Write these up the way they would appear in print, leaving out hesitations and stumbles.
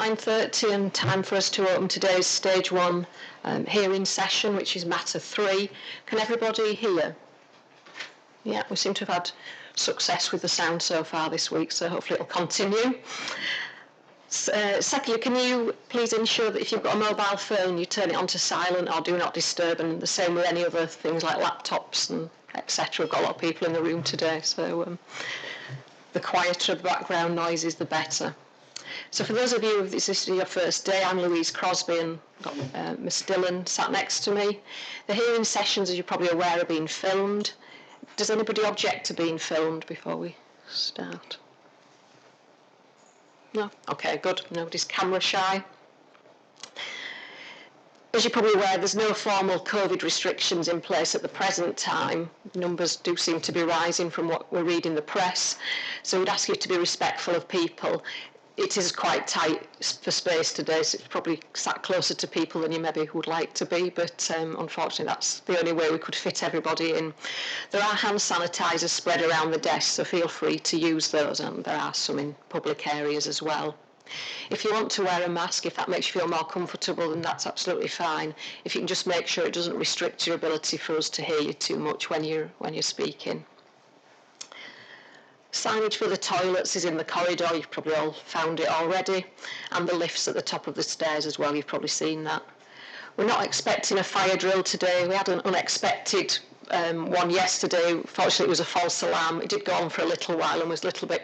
9:30 and time for us to open today's stage 1 hearing session, which is matter 3. Can everybody hear? Yeah, we seem to have had success with the sound so far this week, so hopefully it'll continue. Secondly, can you please ensure that if you've got a mobile phone, you turn it on to silent or do not disturb, and the same with any other things like laptops and etc. We've got a lot of people in the room today, so the quieter the background noise is, the better. So for those of you, if this is your first day, I'm Louise Crosby and I've got Miss Dillon sat next to me. The hearing sessions, as you're probably aware, are being filmed. Does anybody object to being filmed before we start? No? Okay, good. Nobody's camera shy. As you're probably aware, there's no formal COVID restrictions in place at the present time. Numbers do seem to be rising from what we read in the press, so we'd ask you to be respectful of people. It is quite tight for space today, so it's probably sat closer to people than you maybe would like to be, but unfortunately that's the only way we could fit everybody in. There are hand sanitisers spread around the desk, so feel free to use those, and there are some in public areas as well. If you want to wear a mask, if that makes you feel more comfortable, then that's absolutely fine. If you can just make sure it doesn't restrict your ability for us to hear you too much when you're speaking. Signage for the toilets is in the corridor, you've probably all found it already, and the lifts at the top of the stairs as well, you've probably seen that. We're not expecting a fire drill today. We had an unexpected one yesterday. Fortunately, it was a false alarm. It did go on for a little while and was a little bit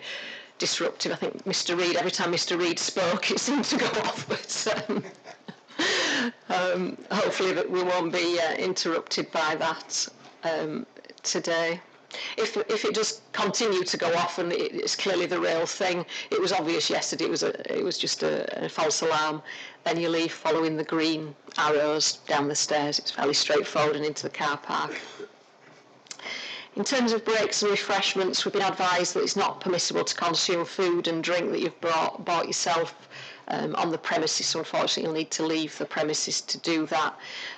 disruptive. I think Mr. Reid, every time Mr. Reid spoke, it seemed to go off, but hopefully we won't be interrupted by that today. If it does continue to go off, and it's clearly the real thing, it was obvious yesterday it was just a false alarm, then you leave following the green arrows down the stairs. It's fairly straightforward and into the car park. In terms of breaks and refreshments, we've been advised that it's not permissible to consume food and drink that you've bought yourself on the premises, so unfortunately you'll need to leave the premises to do that.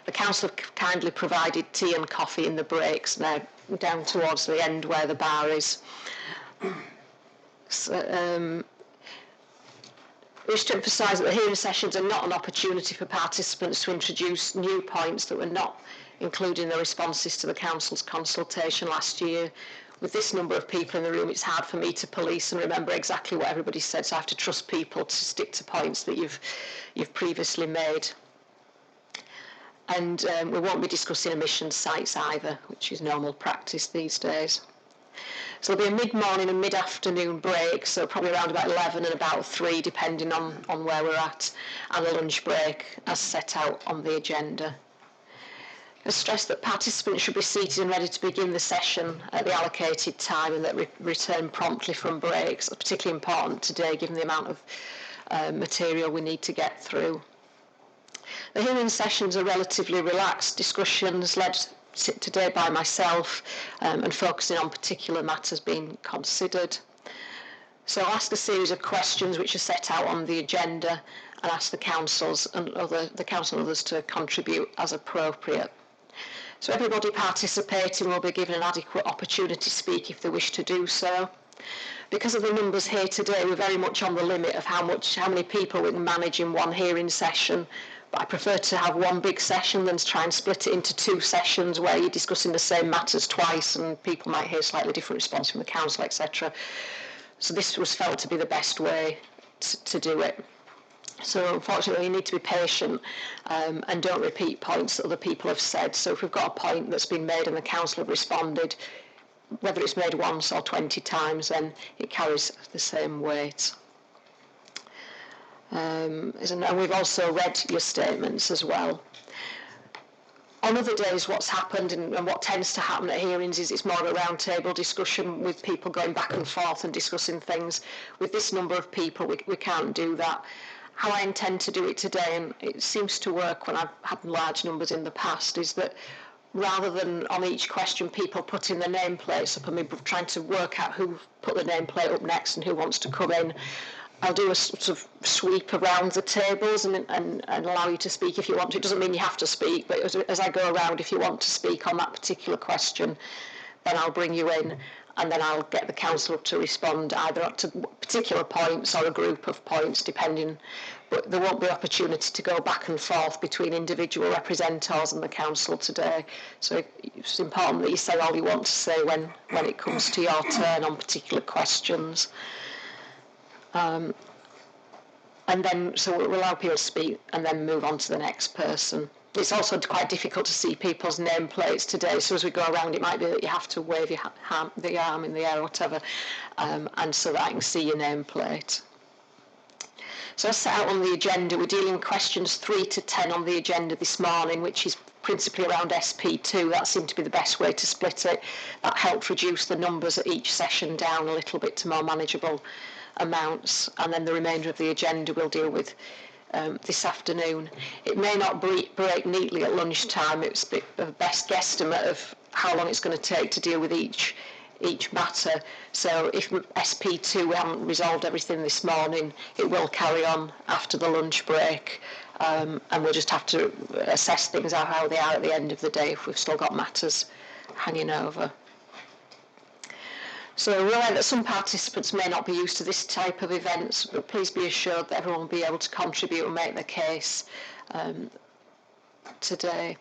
The council have kindly provided tea and coffee in the breaks, and they're down towards the end where the bar is. So, we wish to emphasise that the hearing sessions are not an opportunity for participants to introduce new points that were not included in the responses to the council's consultation last year. With this number of people in the room, it's hard for me to police and remember exactly what everybody said, so I have to trust people to stick to points that you've previously made. And we won't be discussing emission sites either, which is normal practice these days. So there'll be a mid-morning and mid-afternoon break, so probably around about 11 and about 3, depending on where we're at, and a lunch break as set out on the agenda. I stress that participants should be seated and ready to begin the session at the allocated time, and that return promptly from breaks. It's particularly important today given the amount of material we need to get through. The hearing sessions are relatively relaxed discussions led today by myself and focusing on particular matters being considered. So I'll ask a series of questions which are set out on the agenda and ask the council and others to contribute as appropriate. So everybody participating will be given an adequate opportunity to speak if they wish to do so. Because of the numbers here today, we're very much on the limit of how many people we can manage in one hearing session. But I prefer to have one big session than to try and split it into 2 sessions where you're discussing the same matters twice and people might hear slightly different response from the council, etc. So this was felt to be the best way to do it. So unfortunately, you need to be patient and don't repeat points that other people have said. So if we've got a point that's been made and the council have responded, whether it's made once or 20 times, then it carries the same weight. And we've also read your statements as well. On other days, what's happened and what tends to happen at hearings is it's more of a round-table discussion with people going back and forth and discussing things. With this number of people, we can't do that. How I intend to do it today, and it seems to work when I've had large numbers in the past, is that rather than on each question people putting their nameplates up and me trying to work out who put the nameplate up next and who wants to come in, I'll do a sort of sweep around the tables and allow you to speak if you want to. It doesn't mean you have to speak, but as I go around, if you want to speak on that particular question, then I'll bring you in and then I'll get the councillor to respond either to particular points or a group of points, depending. But there won't be opportunity to go back and forth between individual representatives and the council today. So it's important that you say all you want to say when it comes to your turn on particular questions. And then, so we'll allow people to speak and then move on to the next person. It's also quite difficult to see people's nameplates today, so as we go around it might be that you have to wave the arm in the air or whatever, and so that I can see your nameplate. So as set out on the agenda, we're dealing with questions 3 to 10 on the agenda this morning, which is principally around SP2. That seemed to be the best way to split it. That helped reduce the numbers at each session down a little bit to more manageable amounts, and then the remainder of the agenda we'll deal with this afternoon. It may not break neatly at lunchtime. It's the best guesstimate of how long it's going to take to deal with each matter. So if SP2 we haven't resolved everything this morning, it will carry on after the lunch break, and we'll just have to assess things out how they are at the end of the day if we've still got matters hanging over. So we're aware that some participants may not be used to this type of events, but please be assured that everyone will be able to contribute and make their case today.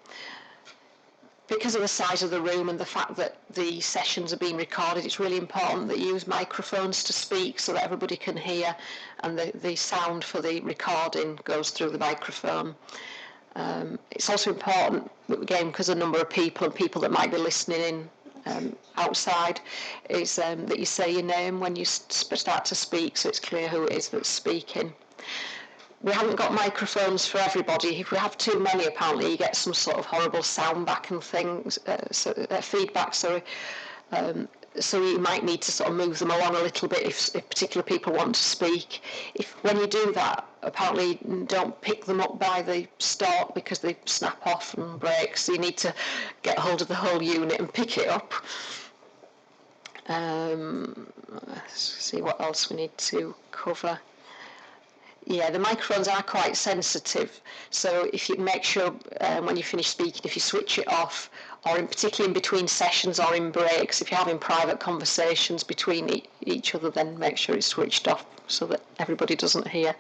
Because of the size of the room and the fact that the sessions are being recorded, it's really important that you use microphones to speak so that everybody can hear, and the sound for the recording goes through the microphone. It's also important, again, because of the number of people and people that might be listening in outside, is that you say your name when you start to speak, so it's clear who it is that's speaking. We haven't got microphones for everybody. If we have too many, apparently you get some sort of horrible sound back and things, feedback, sorry. So you might need to sort of move them along a little bit if particular people want to speak. When you do that, apparently don't pick them up by the stalk because they snap off and break, so you need to get hold of the whole unit and pick it up. Let's see what else we need to cover. Yeah, the microphones are quite sensitive, so if you make sure when you finish speaking, if you switch it off, or particularly in between sessions or in breaks, if you're having private conversations between each other, then make sure it's switched off so that everybody doesn't hear.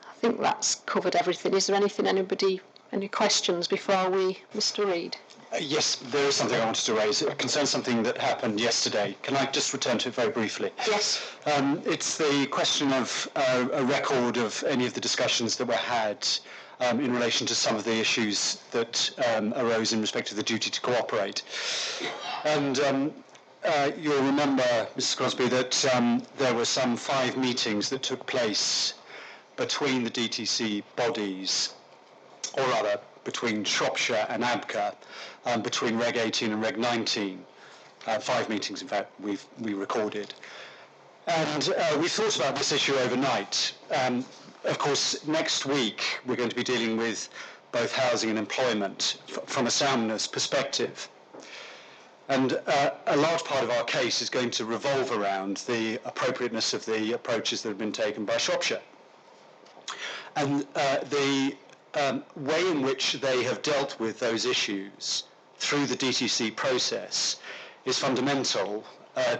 I think that's covered everything. Is there any questions before Mr. Reid? Yes, there is something I wanted to raise. It concerns something that happened yesterday. Can I just return to it very briefly? Yes. It's the question of a record of any of the discussions that were had in relation to some of the issues that arose in respect of the duty to cooperate. And you'll remember, Mrs. Crosby, that there were some 5 meetings that took place between the DTC bodies, or rather, between Shropshire and ABCA, between Reg 18 and Reg 19. 5 meetings, in fact, we recorded. And we thought about this issue overnight. Of course, next week we're going to be dealing with both housing and employment from a soundness perspective. And a large part of our case is going to revolve around the appropriateness of the approaches that have been taken by Shropshire. And the way in which they have dealt with those issues through the DTC process is fundamental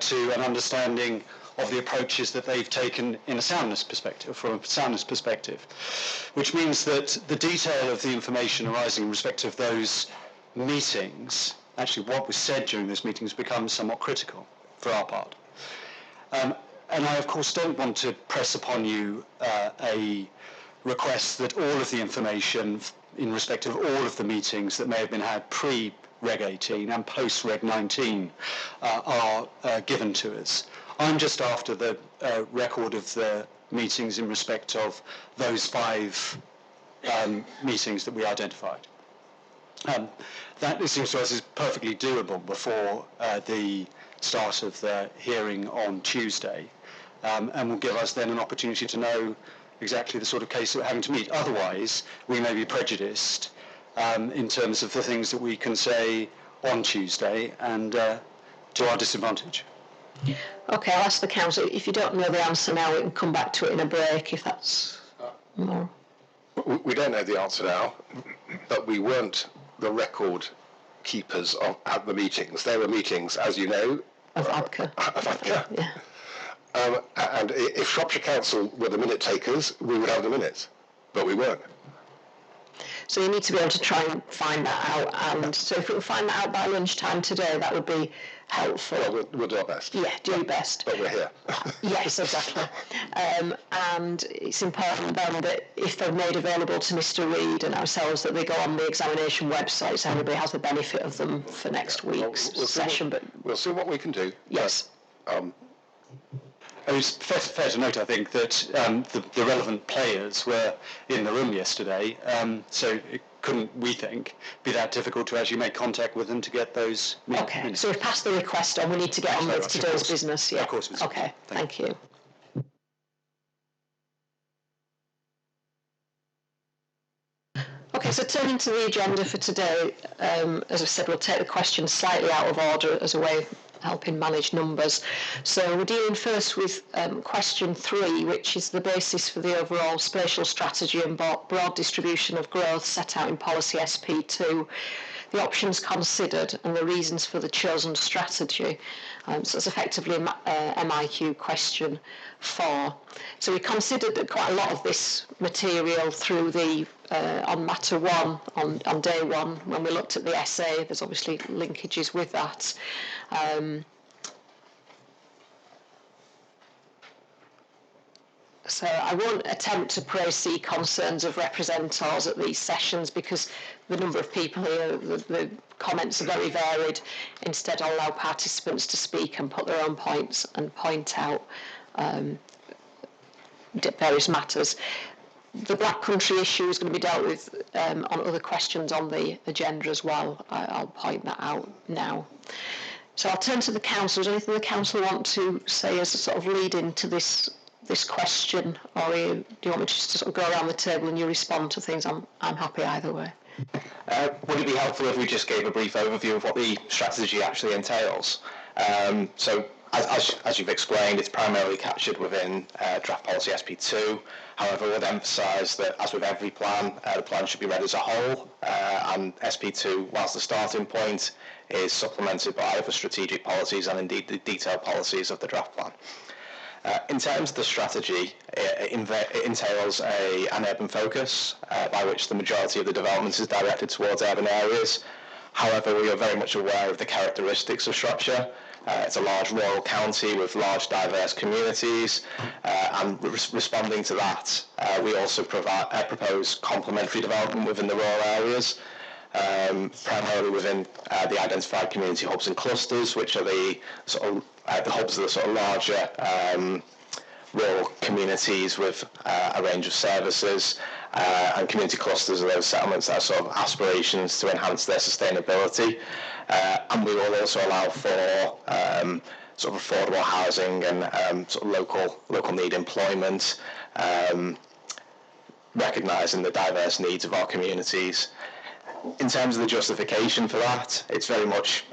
to an understanding of the approaches that they've taken in a soundness perspective, from a soundness perspective, which means that the detail of the information arising in respect of those meetings, actually what was said during those meetings, becomes somewhat critical for our part. And I, of course, don't want to press upon you a request that all of the information in respect of all of the meetings that may have been had pre-Reg 18 and post-Reg 19 are given to us. I'm just after the record of the meetings in respect of those 5 meetings that we identified. That, it seems to us, is perfectly doable before the start of the hearing on Tuesday, and will give us then an opportunity to know exactly the sort of case that we're having to meet. Otherwise, we may be prejudiced in terms of the things that we can say on Tuesday, and to our disadvantage. Okay, I'll ask the council. If you don't know the answer now, we can come back to it in a break, if that's more. We don't know the answer now, but we weren't the record keepers at the meetings. There were meetings, as you know, of ABCA. Yeah. And if Shropshire Council were the minute takers, we would have the minutes, but we weren't. So you need to be able to try and find that out. And so if we can find that out by lunchtime today, that would be helpful. Well, we'll do our best. Yeah, do your best. But we're here. Yes, exactly. And it's important then that if they're made available to Mr. Reid and ourselves, that they go on the examination website so everybody has the benefit of them for next week's session. But we'll see what we can do. Yes. It's fair to note, I think, that the relevant players were in the room yesterday, so it couldn't, we think, be that difficult to actually make contact with them to get those minutes. Okay, so we've passed the request on. We need to get on with today's business. Yeah, of course. Okay, thank you. Okay, so turning to the agenda for today, as I said, we'll take the questions slightly out of order as a way of helping manage numbers. So we're dealing first with question 3, which is the basis for the overall spatial strategy and broad distribution of growth set out in policy SP2, the options considered and the reasons for the chosen strategy. So it's effectively a MIQ question 4. So we considered that quite a lot of this material through the on matter 1, on day 1, when we looked at the essay. There's obviously linkages with that. So I won't attempt to proceed concerns of representatives at these sessions because the number of people here, the comments are very varied. Instead, I'll allow participants to speak and put their own points and point out various matters. The Black Country issue is going to be dealt with on other questions on the agenda as well. I'll point that out now. So I'll turn to the council. Is there anything the council want to say as a sort of lead into this question, or do you want me to just sort of go around the table and you respond to things? I'm happy either way. Would it be helpful if we just gave a brief overview of what the strategy actually entails? So as you've explained, it's primarily captured within draft policy SP2. However, I would emphasise that, as with every plan, the plan should be read as a whole, and SP2, whilst the starting point, is supplemented by other strategic policies and indeed the detailed policies of the draft plan. In terms of the strategy, it entails an urban focus, by which the majority of the development is directed towards urban areas. However, we are very much aware of the characteristics of Shropshire. It's a large rural county with large diverse communities, and responding to that, we also propose complementary development within the rural areas, primarily within the identified community hubs and clusters, which are the sort of the hubs of the sort of larger rural communities with a range of services, and community clusters are those settlements that have sort of aspirations to enhance their sustainability. And we will also allow for sort of affordable housing and sort of local need employment, recognising the diverse needs of our communities. In terms of the justification for that, it's very much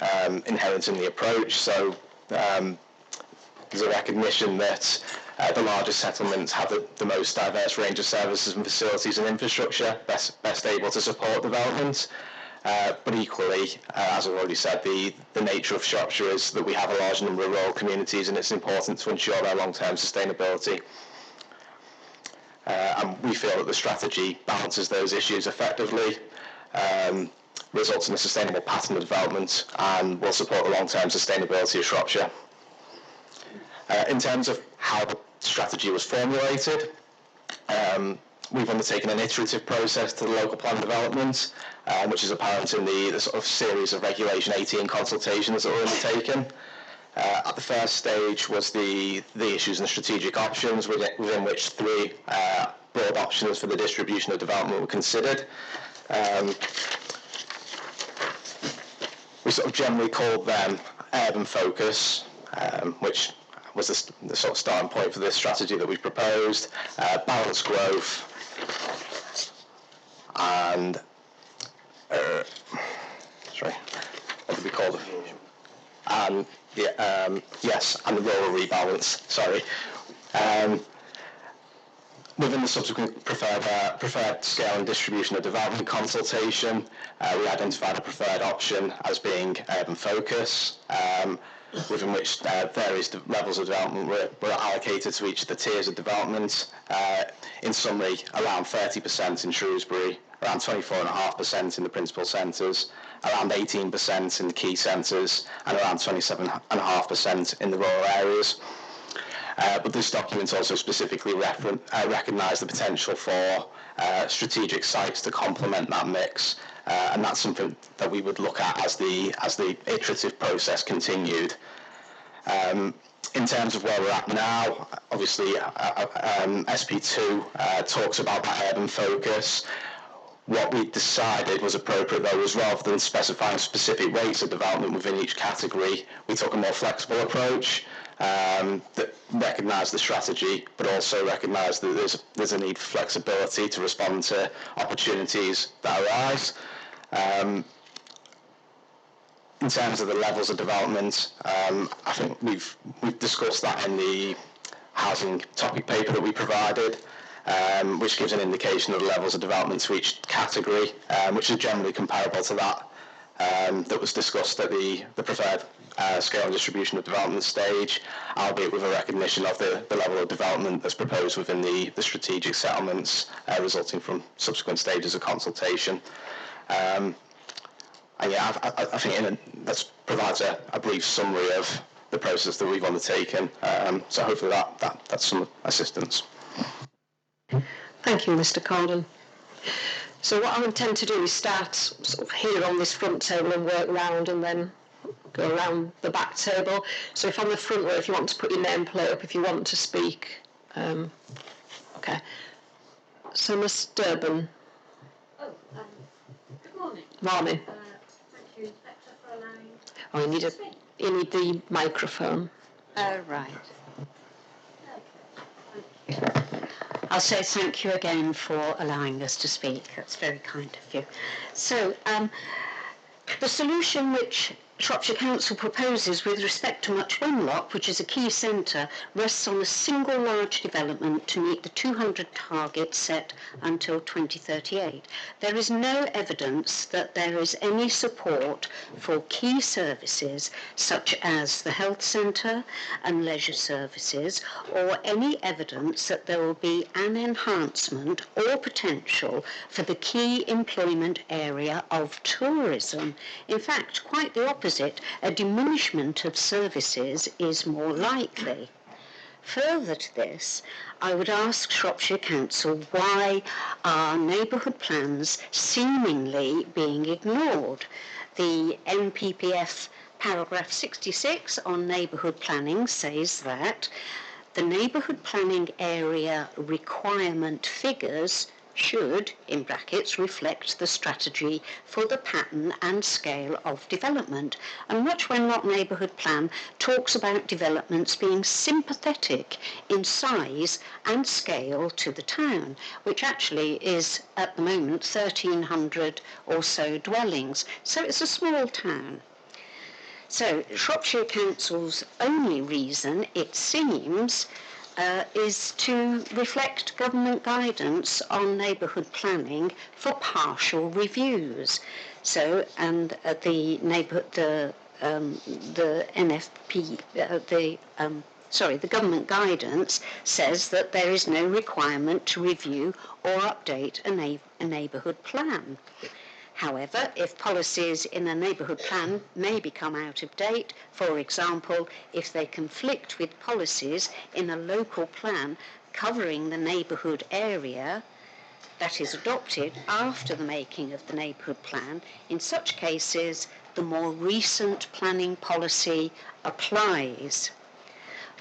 inherent in the approach. So there's a recognition that the largest settlements have the most diverse range of services and facilities and infrastructure, best able to support development. But equally, as I've already said, the nature of Shropshire is that we have a large number of rural communities, and it's important to ensure their long-term sustainability. And we feel that the strategy balances those issues effectively, results in a sustainable pattern of development, and will support the long-term sustainability of Shropshire. In terms of how the strategy was formulated, we've undertaken an iterative process to the local plan development, which is apparent in the sort of series of Regulation 18 consultations that were undertaken. At the first stage was the issues and strategic options, within which 3 broad options for the distribution of development were considered. We sort of generally called them urban focus, which was the sort of starting point for this strategy that we proposed, balanced growth, and what did we call it? And yes, and the rural rebalance. Within the subsequent preferred scale and distribution of development consultation, we identified a preferred option as being urban focus, within which various levels of development were allocated to each of the tiers of development. In summary, around 30% in Shrewsbury, around 24.5% in the principal centres, around 18% in the key centres, and around 27.5% in the rural areas. But this document also specifically recognised the potential for strategic sites to complement that mix, and that's something that we would look at as the iterative process continued. In terms of where we're at now, obviously SP2 talks about that urban focus. What we decided was appropriate, though, was rather than specifying specific rates of development within each category, we took a more flexible approach that recognised the strategy, but also recognised that there's a need for flexibility to respond to opportunities that arise. In terms of the levels of development, I think we've discussed that in the housing topic paper that we provided, which gives an indication of the levels of development to each category, which is generally comparable to that that was discussed at the preferred scale and distribution of development stage, albeit with a recognition of the level of development that's proposed within the strategic settlements resulting from subsequent stages of consultation. And yeah, I think that provides a brief summary of the process that we've undertaken. So hopefully that's some assistance. Thank you, Mr. Corden. So what I intend to do is start sort of here on this front table and work round and then go around the back table. So if on the front row, if you want to put your nameplate up, if you want to speak. Okay. So Ms. Durbin. Oh, good morning. Morning. Thank you, Inspector, for allowing Oh, you need the microphone. Oh, right. Okay, thank you. I'll say thank you again for allowing us to speak. That's very kind of you. So, the solution which Shropshire Council proposes with respect to Much Wenlock, which is a key centre, rests on a single large development to meet the 200 target set until 2038. There is no evidence that there is any support for key services such as the health centre and leisure services, or any evidence that there will be an enhancement or potential for the key employment area of tourism. In fact, quite the opposite. A diminishment of services is more likely. Further to this, I would ask Shropshire Council why are neighbourhood plans seemingly being ignored? The NPPF paragraph 66 on neighbourhood planning says that the neighbourhood planning area requirement figures should, in brackets, reflect the strategy for the pattern and scale of development. And Much Wenlock Neighbourhood Plan talks about developments being sympathetic in size and scale to the town, which actually is, at the moment, 1,300 or so dwellings. So it's a small town. So Shropshire Council's only reason, it seems, is to reflect government guidance on neighbourhood planning for partial reviews. So, and the government guidance says that there is no requirement to review or update a neighbourhood plan. However, if policies in a neighbourhood plan may become out of date, for example, if they conflict with policies in a local plan covering the neighbourhood area that is adopted after the making of the neighbourhood plan, in such cases, the more recent planning policy applies.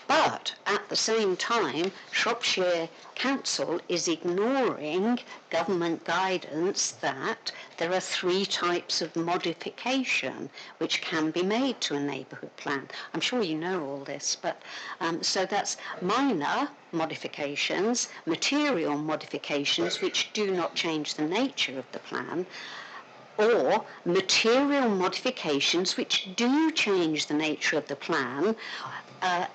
But at the same time, Shropshire Council is ignoring government guidance that there are 3 types of modification which can be made to a neighbourhood plan. I'm sure you know all this, but so that's minor modifications, material modifications which do not change the nature of the plan, or material modifications which do change the nature of the plan,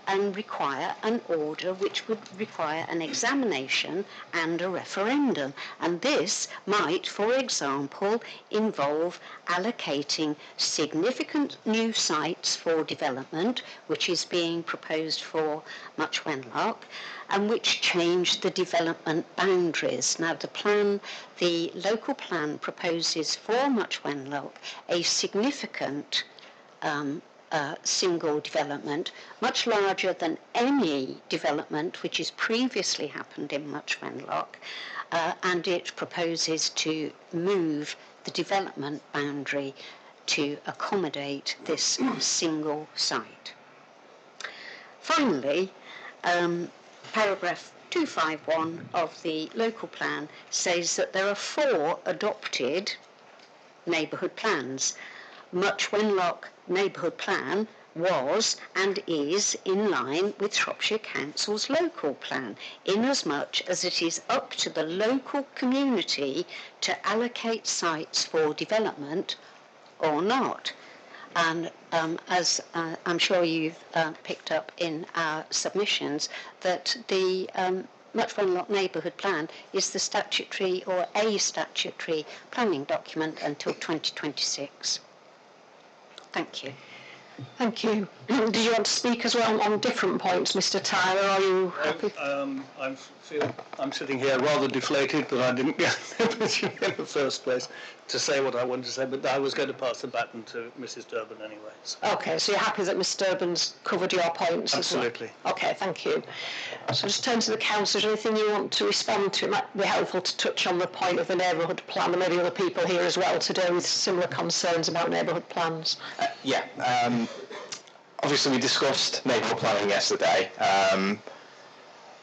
and require an order which would require an examination and a referendum. And this might, for example, involve allocating significant new sites for development, which is being proposed for Much Wenlock, and which change the development boundaries. Now, the local plan proposes for Much Wenlock a significant single development, much larger than any development which has previously happened in Much Wenlock, and it proposes to move the development boundary to accommodate this single site. Finally, paragraph 251 of the local plan says that there are 4 adopted neighbourhood plans. Much Wenlock neighbourhood plan was and is in line with Shropshire Council's local plan, inasmuch as it is up to the local community to allocate sites for development or not. And as I'm sure you've picked up in our submissions, that the Much Wenlock neighbourhood plan is the statutory or a statutory planning document until 2026. Thank you. Thank you. Did you want to speak as well on different points, Mr. Tyler? Are you happy? I'm sitting here rather deflated that I didn't get the opportunity in the first place to say what I wanted to say, but I was going to pass the baton to Mrs. Durbin anyway. So. Okay, so you're happy that Ms. Durbin's covered your points? Absolutely. As well? Okay, thank you. So just turn to the council. Is there anything you want to respond to? It might be helpful to touch on the point of the neighbourhood plan. There may be other people here as well today with similar concerns about neighbourhood plans. Obviously, we discussed neighbourhood planning yesterday.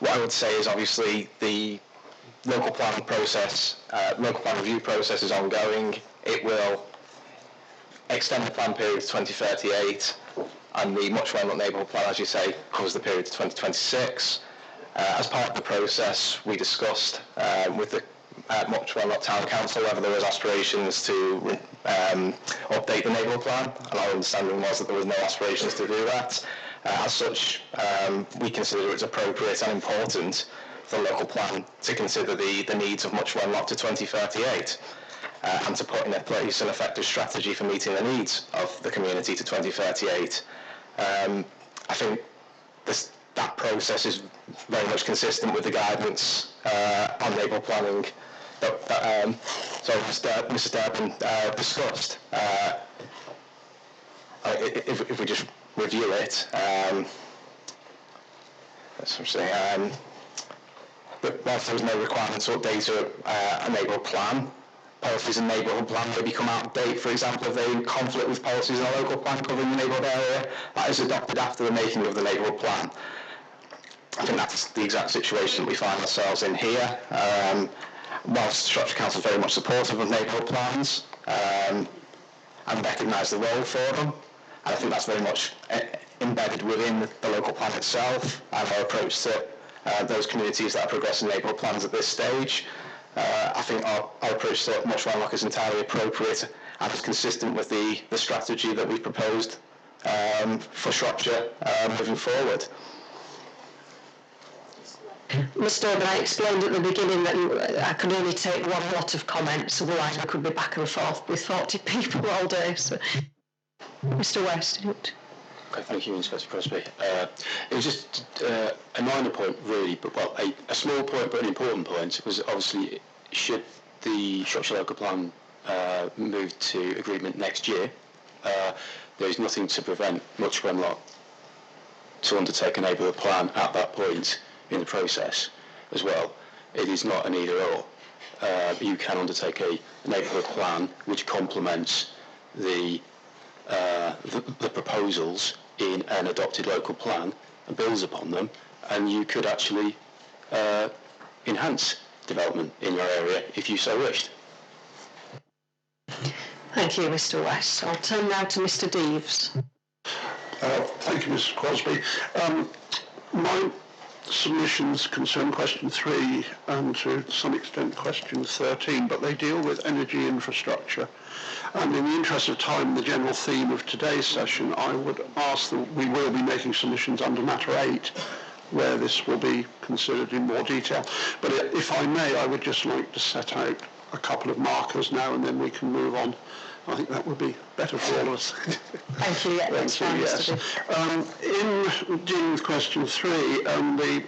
What I would say is obviously the local plan process, local plan review process is ongoing. It will extend the plan period to 2038, and the Much Wenlock neighbourhood plan, as you say, covers the period to 2026. As part of the process, we discussed with the Much Wenlock Town Council whether there was aspirations to update the neighbourhood plan, and our understanding was that there was no aspirations to do that. As such, we consider it's appropriate and important for the local plan to consider the needs of Much Wenlock to 2038 and to put in place an effective strategy for meeting the needs of the community to 2038. I think that process is very much consistent with the guidance on neighbourhood planning that Mrs. Durbin discussed. If we just review it, whilst there was no requirement to update a neighbourhood plan, policies in neighbourhood plan may become out of date. For example, if they conflict with policies in a local plan covering the neighbourhood area that is adopted after the making of the neighbourhood plan. I think that's the exact situation that we find ourselves in here. Whilst Shropshire Council is very much supportive of neighbourhood plans and recognise the role for them, and I think that's very much embedded within the local plan itself and our approach to those communities that are progressing neighbourhood plans at this stage. I think our approach to Much Wenlock is entirely appropriate and is consistent with the strategy that we've proposed for Shropshire moving forward. Mr. Durbin, I explained at the beginning that I could only take one lot of comments, otherwise I could be back and forth with 40 people all day. So, Mr. West. Okay, thank you, Inspector Crosby. It was just a minor point, really, but well, a small point, but an important point. Was obviously, should the Shropshire local plan move to agreement next year, there is nothing to prevent Much Wenlock to undertake a neighbourhood plan at that point in the process as well. It is not an either or. You can undertake a neighbourhood plan which complements the proposals in an adopted local plan and builds upon them, and you could actually enhance development in your area if you so wished. Thank you, Mr. West. I'll turn now to Mr. Deeves. Thank you, Mr. Crosby. My submissions concern question 3 and to some extent question 13, but they deal with energy infrastructure. And in the interest of time, the general theme of today's session, I would ask that we will be making submissions under matter 8, where this will be considered in more detail. But if I may, I would just like to set out a couple of markers now, and then we can move on. I think that would be better for all of us. Thank you. Yeah, that's fine, yes. In dealing with question 3, the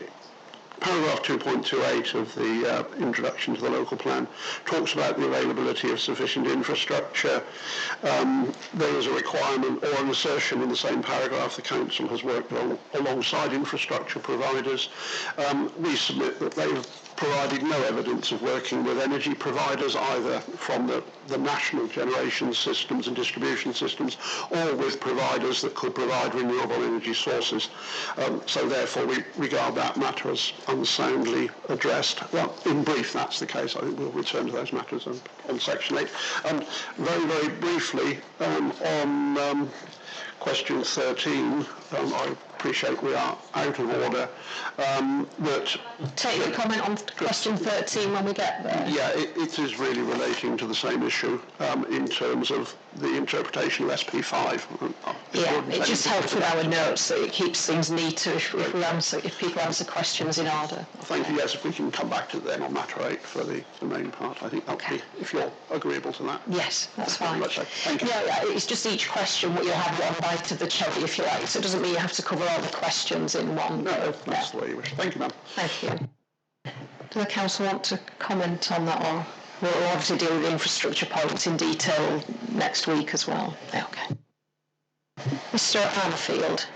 paragraph 2.28 of the introduction to the local plan talks about the availability of sufficient infrastructure. There is a requirement or an assertion in the same paragraph the council has worked alongside infrastructure providers. We submit that they've provided no evidence of working with energy providers, either from the national generation systems and distribution systems or with providers that could provide renewable energy sources. So therefore we regard that matter as unsoundly addressed. Well, in brief, that's the case. I think we'll return to those matters on section 8. Very, very briefly, on question 13, I appreciate we are out of order. Take your comment on question 13 when we get there. Yeah, it is really relating to the same issue in terms of the interpretation of SP5. Yeah, it just helps with our notes, so it keeps things neater if people answer questions in order. Thank you. Yes, if we can come back to them on matter 8 for the main part, I think that would be, if you're agreeable to that. Yes, that's fine. Much so. Thank you. Yeah, it's just each question you'll have one bite of the cherry, if you like, so it doesn't mean you have to cover all the questions in one. No, that's the way you wish. Thank you, ma'am. Thank you. Do the council want to comment on that, or we'll obviously deal with the infrastructure points in detail next week as well? Okay. Mr. Armfield.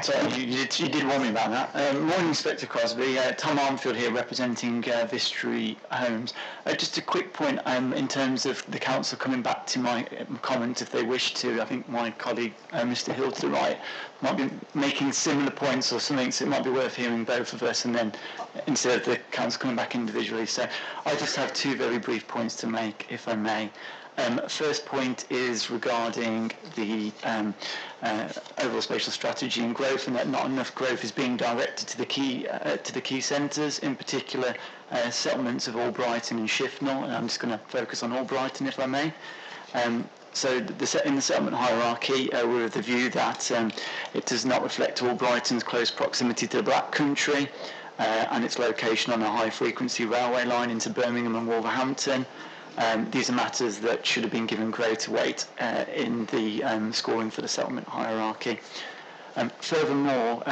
Sorry, you did warn me about that. Morning, Inspector Crosby. Tom Armfield here, representing Vistry Homes. Just a quick point in terms of the council coming back to my comment if they wish to. I think my colleague, Mr. Hill to the right, might be making similar points or something, so it might be worth hearing both of us and then instead of the council coming back individually. So I just have two very brief points to make, if I may. First point is regarding the overall spatial strategy and growth, and that not enough growth is being directed to the key centres, in particular settlements of Albrighton and Shifnal, and I'm just going to focus on Albrighton, if I may. So in the settlement hierarchy, we're of the view that it does not reflect Albrighton's close proximity to the Black Country and its location on a high-frequency railway line into Birmingham and Wolverhampton. These are matters that should have been given greater weight in the scoring for the settlement hierarchy. Furthermore,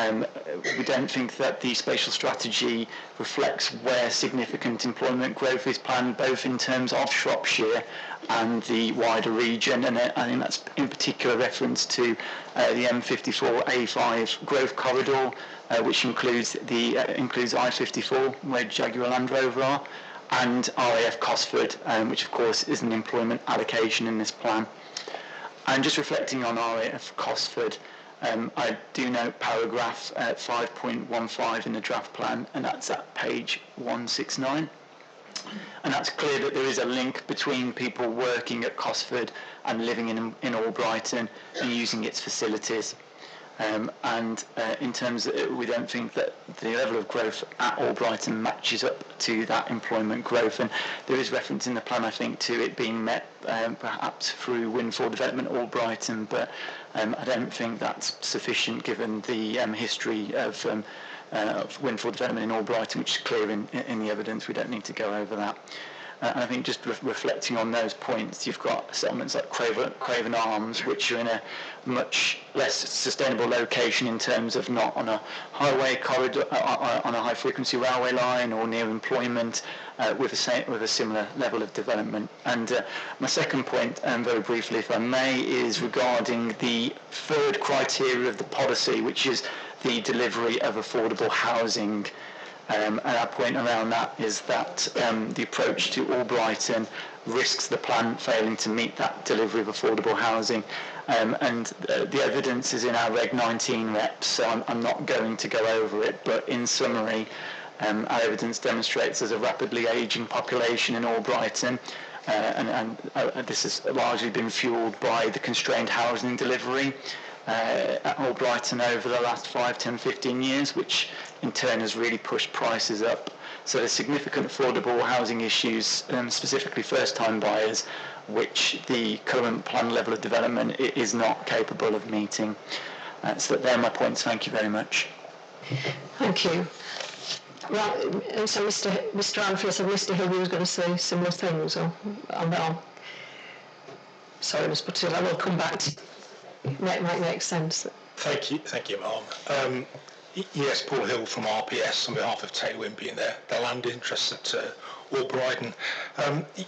we don't think that the spatial strategy reflects where significant employment growth is planned, both in terms of Shropshire and the wider region, and I think that's in particular reference to the M54A5 growth corridor, which includes I-54, where Jaguar Land Rover are, and RAF Cosford, which of course is an employment allocation in this plan. And just reflecting on RAF Cosford, I do note paragraph 5.15 in the draft plan, and that's at page 169. And that's clear that there is a link between people working at Cosford and living in Albrighton and using its facilities. In terms of, we don't think that the level of growth at Albrighton matches up to that employment growth, and there is reference in the plan, I think, to it being met perhaps through Windfall Development Albrighton, but I don't think that's sufficient given the history of Windfall Development in Albrighton, which is clear in the evidence. We don't need to go over that. And I think just reflecting on those points, you've got settlements like Craven Arms, which are in a much less sustainable location in terms of not on a highway corridor, on a high-frequency railway line or near employment, with a similar level of development. And my second point, very briefly, if I may, is regarding the third criteria of the policy, which is the delivery of affordable housing. And our point around that is that the approach to Albrighton risks the plan failing to meet that delivery of affordable housing. And the evidence is in our Reg 19 reps, so I'm not going to go over it, but in summary, our evidence demonstrates there's a rapidly ageing population in Albrighton, and this has largely been fuelled by the constrained housing delivery. at Old Brighton over the last 5, 10, 15 years, which in turn has really pushed prices up. So there's significant affordable housing issues, specifically first-time buyers, which the current plan level of development is not capable of meeting. So they're my points. Thank you very much. Thank you. Right, and so Mr. Anfield said Mr. Hill was going to say similar things, or sorry, Ms. Butterfield, I will come back to it. Might make sense. Thank you, Ma'am. Yes, Paul Hill from RPS on behalf of Taylor Wimpey and their land interests at Old Brighton.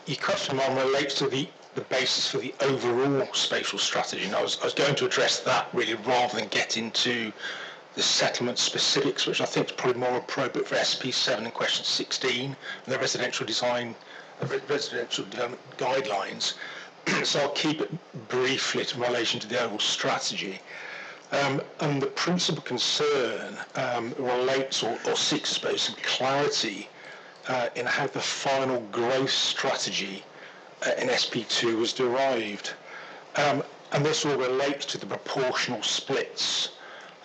Your question, Ma'am, relates to the basis for the overall spatial strategy, and I was going to address that really rather than get into the settlement specifics, which I think is probably more appropriate for SP7 and question 16, and the residential development guidelines. So I'll keep it briefly in relation to the overall strategy. And the principal concern relates or seeks, I suppose, some clarity in how the final growth strategy in SP2 was derived. And this all relates to the proportional splits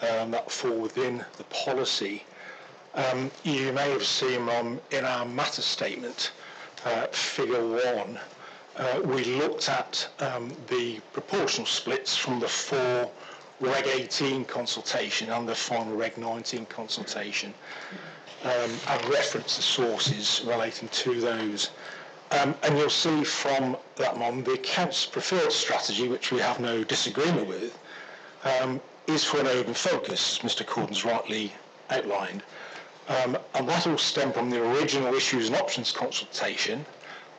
that fall within the policy. You may have seen in our matter statement, figure 1, we looked at the proportional splits from the 4 Reg 18 consultation and the final Reg 19 consultation, and reference the sources relating to those. And you'll see from that one, the accounts preferred strategy, which we have no disagreement with, is for an urban focus, as Mr. Corden's rightly outlined. And that all stemmed from the original issues and options consultation,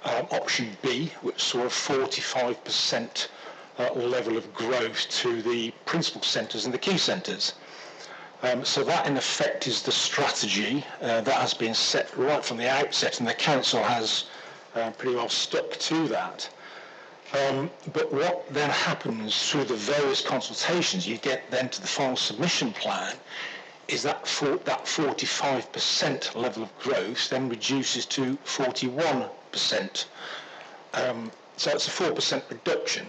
option B, which saw a 45% level of growth to the principal centres and the key centres. So that in effect is the strategy that has been set right from the outset, and the council has pretty well stuck to that. But what then happens through the various consultations, you get then to the final submission plan, is that 45% level of growth then reduces to 41%. So it's a 4% reduction.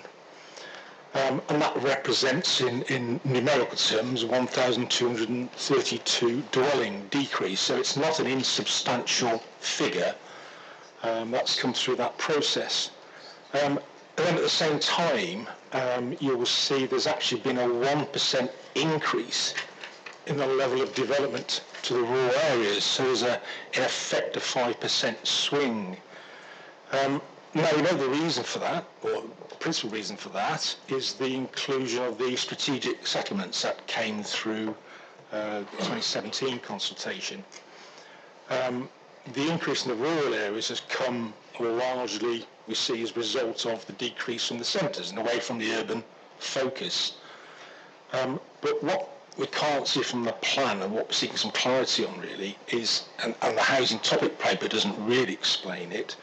And that represents, in numerical terms, 1,232 dwelling decrease. So it's not an insubstantial figure that's come through that process. And then at the same time, you will see there's actually been a 1% increase in the level of development to the rural areas. So there's in effect a 5% swing. Now, you know the reason for that, or the principal reason for that, is the inclusion of the strategic settlements that came through 2017 consultation. The increase in the rural areas has come largely, we see, as a result of the decrease from the centres and away from the urban focus. But what we can't see from the plan, and what we're seeking some clarity on really, is, and the housing topic paper doesn't really explain it,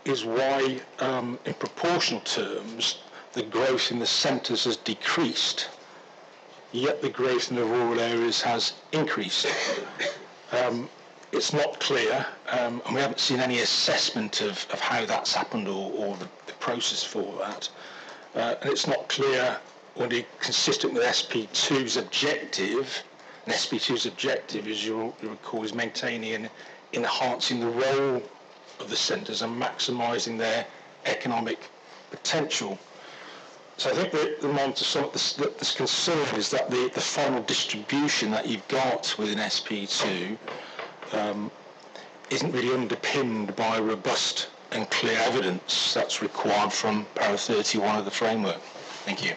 is why, in proportional terms, the growth in the centres has decreased, yet the growth in the rural areas has increased. It's not clear, and we haven't seen any assessment of how that's happened or the process for that. And it's not clear whether consistent with SP2's objective, and SP2's objective, as you'll recall, is maintaining and enhancing the role of the centres and maximising their economic potential. So I think the concern is that the final distribution that you've got within SP2 isn't really underpinned by robust and clear evidence that's required from para 31 of the framework. Thank you.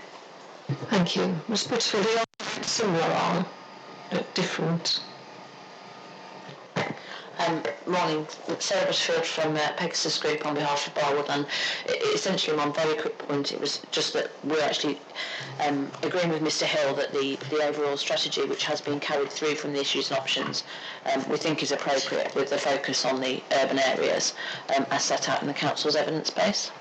Thank you. Ms. Butterfield, are you similar or different? Morning, Sarah Butterfield from Pegasus Group on behalf of Barwood, and essentially on very quick point, it was just that we're actually agreeing with Mr Hill that the overall strategy which has been carried through from the issues and options we think is appropriate with the focus on the urban areas as set out in the Council's evidence base.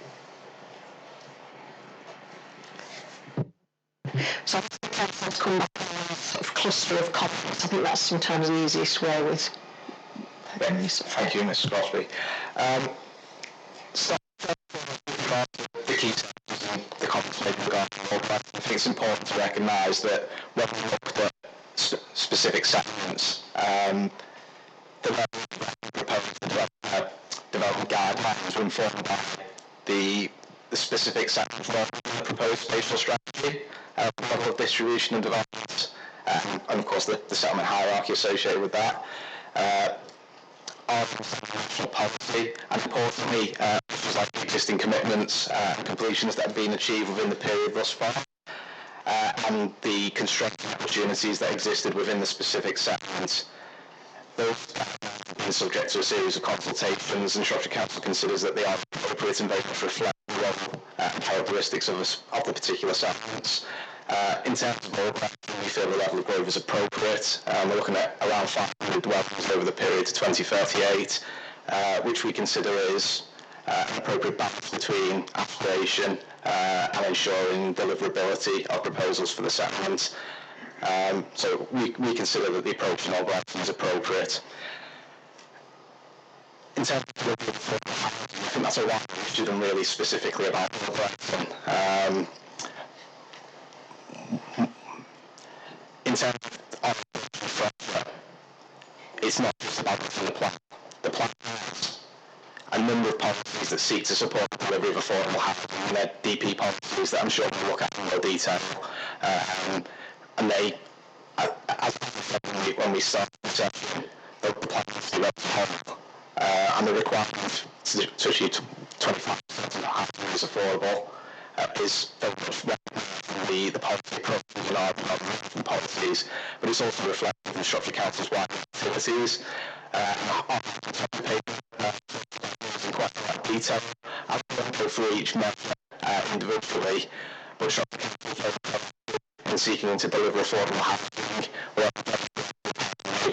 So I think let's come back on a sort of cluster of comments. I think that's sometimes the easiest way with. Thank you, Mrs. Crosby. The key the comments made regarding the think it's important to recognise that when we looked at specific settlements, the proposed development guidelines were informed by the specific settlements of the proposed spatial strategy, the level of distribution and development, and of course the settlement hierarchy associated with that. Our national policy, and importantly, issues like existing commitments and completions that have been achieved within the period thus far, and the constraints and opportunities that existed within the specific settlements. Those have been subject to a series of consultations, and Shropshire Council considers that they are appropriate and very much reflect the role and characteristics of the particular settlements. In terms of growth, we feel the level of growth is appropriate. We're looking at around 500 dwellings over the period to 2038, which we consider is an appropriate balance between aspiration and ensuring deliverability of proposals for the settlement. So we consider that the approach in Albrighton is appropriate. In terms of delivery, I think that's a wider issue than really specifically about Albrighton. In terms of it's not just about the plan. The plan has a number of policies that seek to support the delivery of affordable housing, and they're DP policies that I'm sure we'll look at in more detail. And they, as I said when we started the session, the plan is to whole, and the requirement to achieve 25% of the housing is affordable is very much recognized in the policy approach in our development policies, but it's also reflected in Shropshire Council's wider activities. On the paper, in quite a lot of detail. I won't go through each measure individually, but Shropshire Council is very confident in seeking to deliver affordable housing. We have a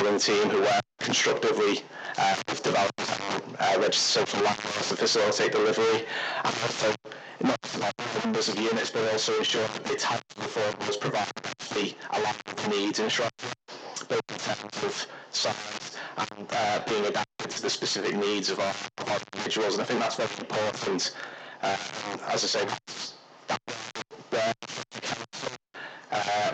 enabling team who work constructively with developers and registered social landlords to facilitate delivery, and also not just about the numbers of units, but also ensure that the types of affordables provided actually align with the needs in Shropshire, both in terms of size and being adapted to the specific needs of our individuals. And I think that's very important. As I say, where the council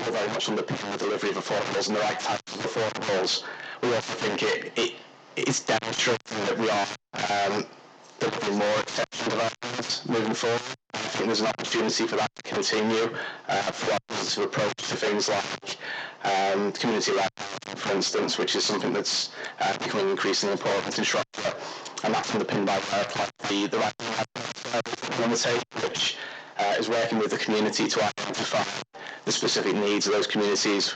we're very much underpinning the delivery of affordables and the right types of affordables. We also think it's demonstrating that we are delivering more exceptional development moving forward. I think there's an opportunity for that to continue for our positive approach to things like community-led housing, for instance, which is something that's becoming increasingly important in Shropshire, and that's underpinned by work like the right on the table, which is working with the community to identify the specific needs of those communities,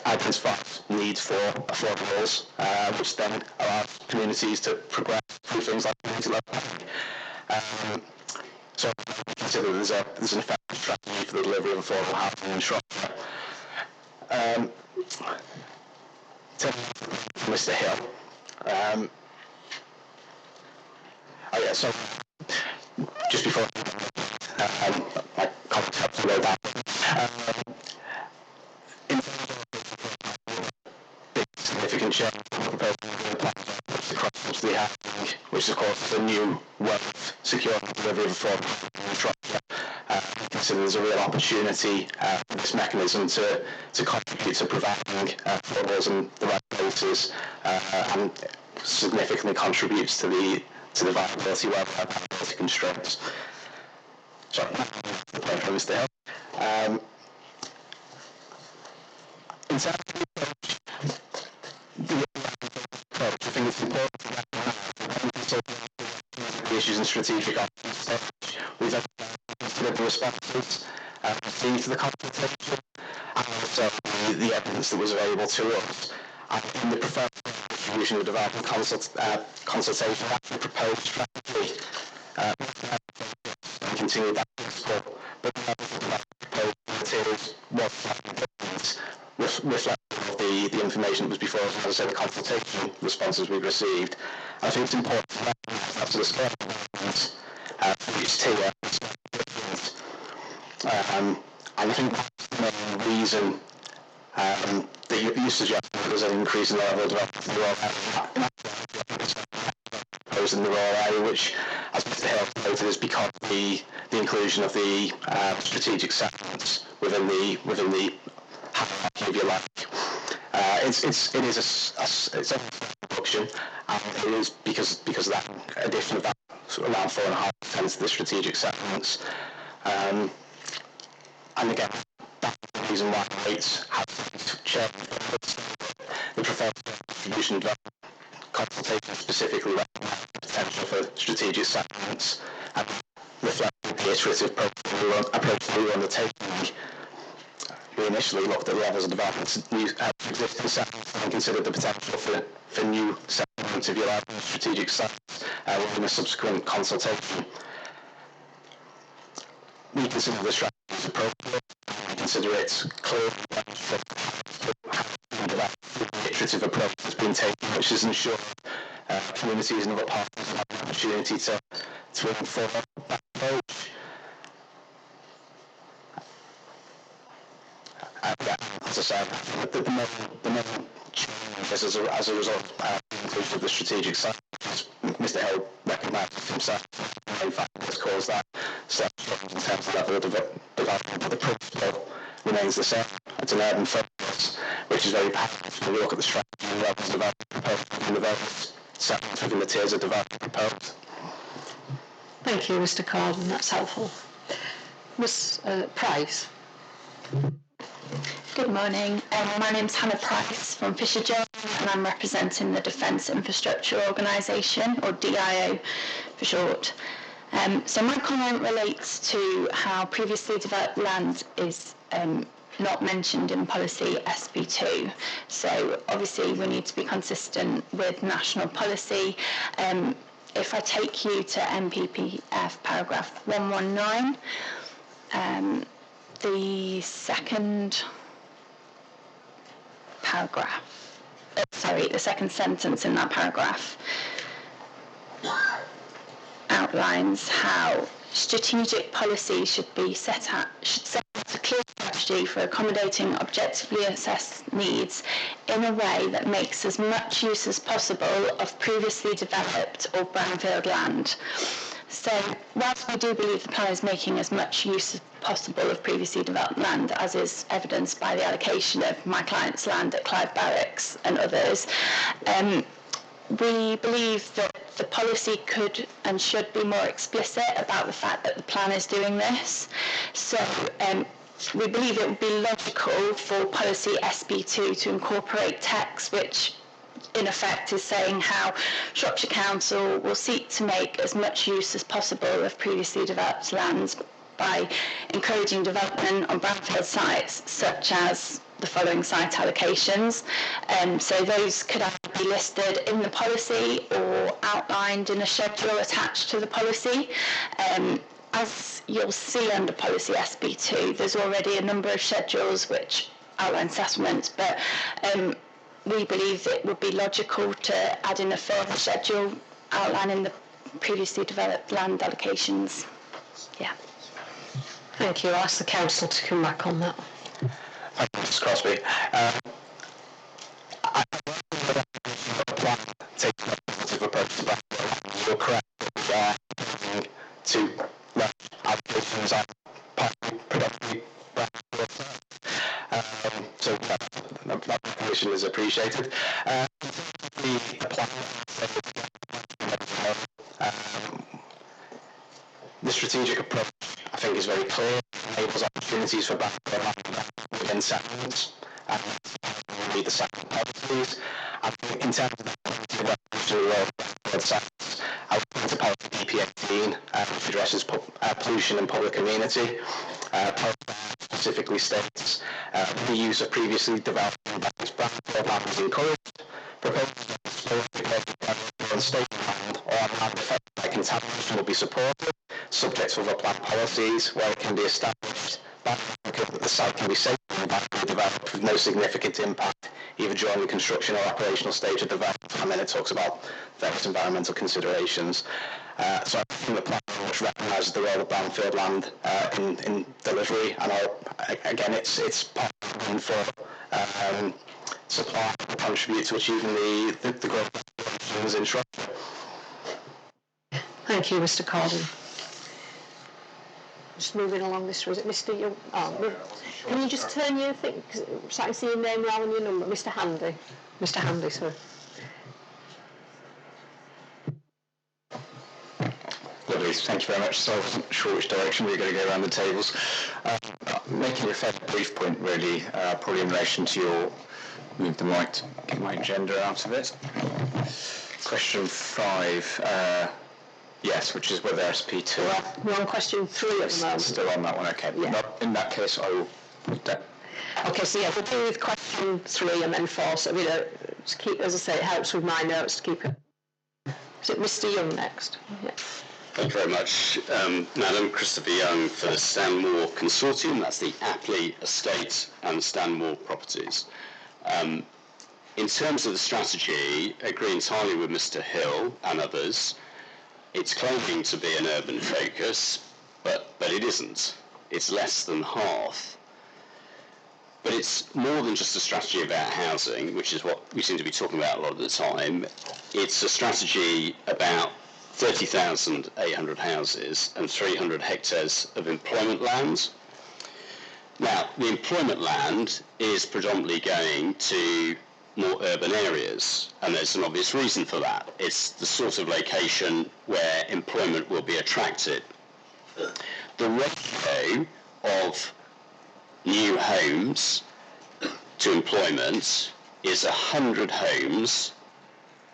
identify needs for affordables, which then allows communities to progress through things like community-led housing. So we consider there's an effective strategy for the delivery of affordable housing in Shropshire. Mr. Hill. So just before my comments have to go down. In big significant change in the proposal of the plan across the housing, which of course is a new way of securing the delivery of affordable in Shropshire. We consider there's a real opportunity for this mechanism to contribute to providing affordables in the right places, and significantly contributes to the viability where there are viability constraints. Sorry, the point from Mr. Hill. In terms of the approach, I think it's important to recognize the issues and strategic options. We've considered the responses received to the consultation, and also the evidence that was available to us. And in the preferred distribution of development consultation, actually proposed strategy, and continue that principle, but the proposed materials was reflective of the information that was before us, and as I say, the consultation responses we've received. I think it's important to recognise that to the scale of development for each tier, and I think that's the main reason that you suggest that there's an increase in the level of development in the rural area. In the rural area, which as Mr. Hill noted, is because the inclusion of the strategic settlements within the hierarchy, if you like. It's a reduction, and it is because of that addition of that sort of around 4.5% to the strategic settlements. And again, that's the reason why rates have changed. The preferred distribution development consultation specifically recognised the potential for strategic settlements and reflecting the iterative approach we were undertaking. We initially looked at the levels of development of existing settlements and considered the potential for new settlements, if you like, strategic settlements within a subsequent consultation. We consider the strategy as appropriate. We consider it clear the iterative approach that's been taken, which has ensured communities and other partners have the opportunity to inform that approach. As I said, the main change as a result of the inclusion of the strategic side, Mr. Hill recognises himself, the main factor that's caused that step change in terms of the level of development, but the principle remains the same. It's an urban focus, which is very powerful when we look at the strategy and levels of development proposed within the various settlements within the tiers of development proposed. Thank you, Mr. Corden. That's helpful. Ms. Price. Good morning. My name's Hannah Price from Fisher Jones, and I'm representing the Defence Infrastructure Organisation, or DIO for short. So my comment relates to how previously developed land is not mentioned in policy SB2. So obviously we need to be consistent with national policy. If I take you to MPPF paragraph 119, the second sentence in that paragraph outlines how strategic policy should set out a clear strategy for accommodating objectively assessed needs in a way that makes as much use as possible of previously developed or brownfield land. So whilst we do believe the plan is making as much use as possible of previously developed land, as is evidenced by the allocation of my client's land at Clive Barracks and others, we believe that the policy could and should be more explicit about the fact that the plan is doing this. So we believe it would be logical for policy SB2 to incorporate text which in effect is saying how Shropshire Council will seek to make as much use as possible of previously developed lands by encouraging development on brownfield sites such as the following site allocations. So those could either be listed in the policy or outlined in a schedule attached to the policy. As you'll see under policy SB2, there's already a number of schedules which outline settlements, but we believe that it would be logical to add in a further schedule outlining the previously developed land allocations. Yeah. Thank you. I'll ask the council to come back on that. Thank you, Mrs. Crosby. I taking a positive approach to that. You're correct that two applications are predominantly so that recognition is appreciated. The strategic approach, I think, is very clear. It enables opportunities for background within settlements and lead the settlement policies. I think in terms of the policy of revolutionary sites, I would point to policy BP18, which addresses pollution and public amenity. Specifically states the use of previously developed brownfield land is encouraged. Proposals on state land or on land affected by contamination will be supported, subject to other plant policies where it can be established that the site can be safely and developed with no significant impact either during the construction or operational stage of development, and then it talks about various environmental considerations. So I think the plan very much recognises the role of brownfield land in delivery, and again, it's part of the for supply to contribute to achieving the growth aspirations in Shropshire. Thank you, Mr. Corden. Just moving along this, was it Mr. Young? Oh, can you just turn your thing, so I can see your name rather than your number? Mr. Handy. Mr. Handy, sorry. Lovely, thank you very much. So I wasn't sure which direction we were going to go around the tables. Making a fairly brief point, really, probably in relation to your, move the mic to get my agenda out of it. Question 5, yes, which is whether SP2... We're on question 3 at the moment. Still on that one, okay. Yeah. In that case, I will put that. Okay, so yeah, we'll do with question 3 and then 4, so to keep, as I say, it helps with my notes to keep it. Is it Mr. Young next? Yeah. Thank you very much, Madam. Christopher Young for the Stanmore Consortium. That's the Apley Estate and Stanmore Properties. In terms of the strategy, I agree entirely with Mr. Hill and others. It's claiming to be an urban focus, but it isn't. It's less than half. But it's more than just a strategy about housing, which is what we seem to be talking about a lot of the time. It's a strategy about 30,800 houses and 300 hectares of employment land. Now, the employment land is predominantly going to more urban areas, and there's an obvious reason for that. It's the sort of location where employment will be attracted. The ratio of new homes to employment is 100 homes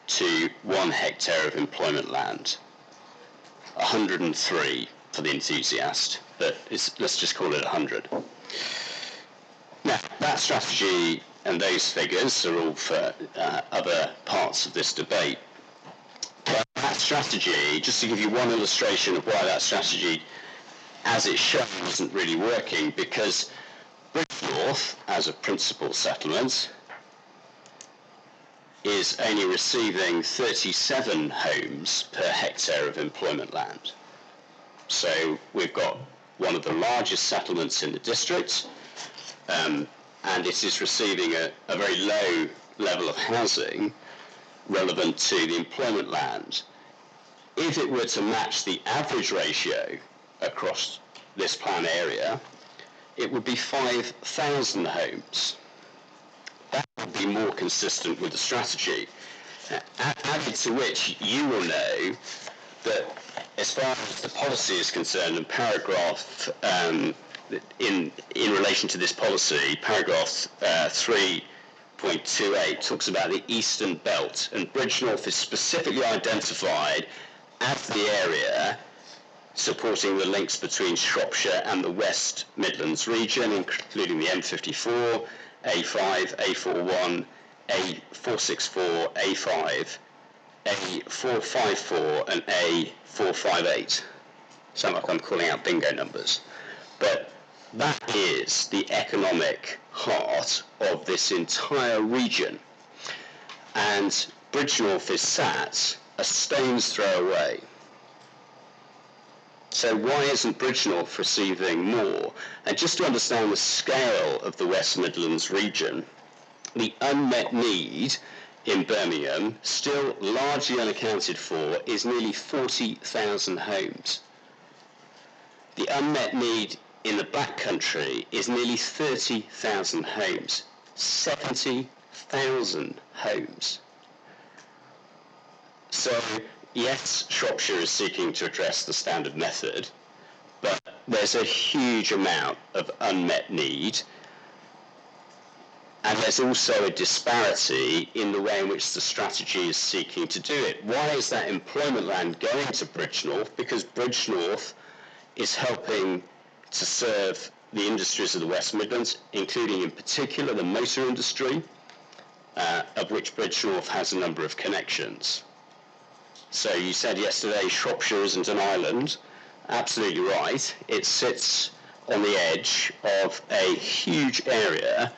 to 1 hectare of employment land. 103 for the enthusiast, but let's just call it 100. Now, that strategy and those figures are all for other parts of this debate. But that strategy, just to give you one illustration of why that strategy, as it's shown, isn't really working, because Bridgnorth, as a principal settlement, is only receiving 37 homes per hectare of employment land. So we've got one of the largest settlements in the district, and it is receiving a very low level of housing relevant to the employment land. If it were to match the average ratio across this plan area, it would be 5,000 homes. That would be more consistent with the strategy. Added to which, you will know that as far as the policy is concerned, and paragraph in relation to this policy, paragraph 3.28 talks about the Eastern Belt, and Bridgnorth is specifically identified as the area supporting the links between Shropshire and the West Midlands region, including the M54, A5, A41, A464, A5, A454 and A458. Sound like I'm calling out bingo numbers. But that is the economic heart of this entire region. And Bridgnorth is sat a stone's throw away. So why isn't Bridgnorth receiving more? And just to understand the scale of the West Midlands region, the unmet need in Birmingham, still largely unaccounted for, is nearly 40,000 homes. The unmet need in the Black Country is nearly 30,000 homes. 70,000 homes. So, yes, Shropshire is seeking to address the standard method, but there's a huge amount of unmet need, and there's also a disparity in the way in which the strategy is seeking to do it. Why is that employment land going to Bridgnorth? Because Bridgnorth is helping to serve the industries of the West Midlands, including in particular the motor industry, of which Bridgnorth has a number of connections. So you said yesterday Shropshire isn't an island. Absolutely right. It sits on the edge of a huge area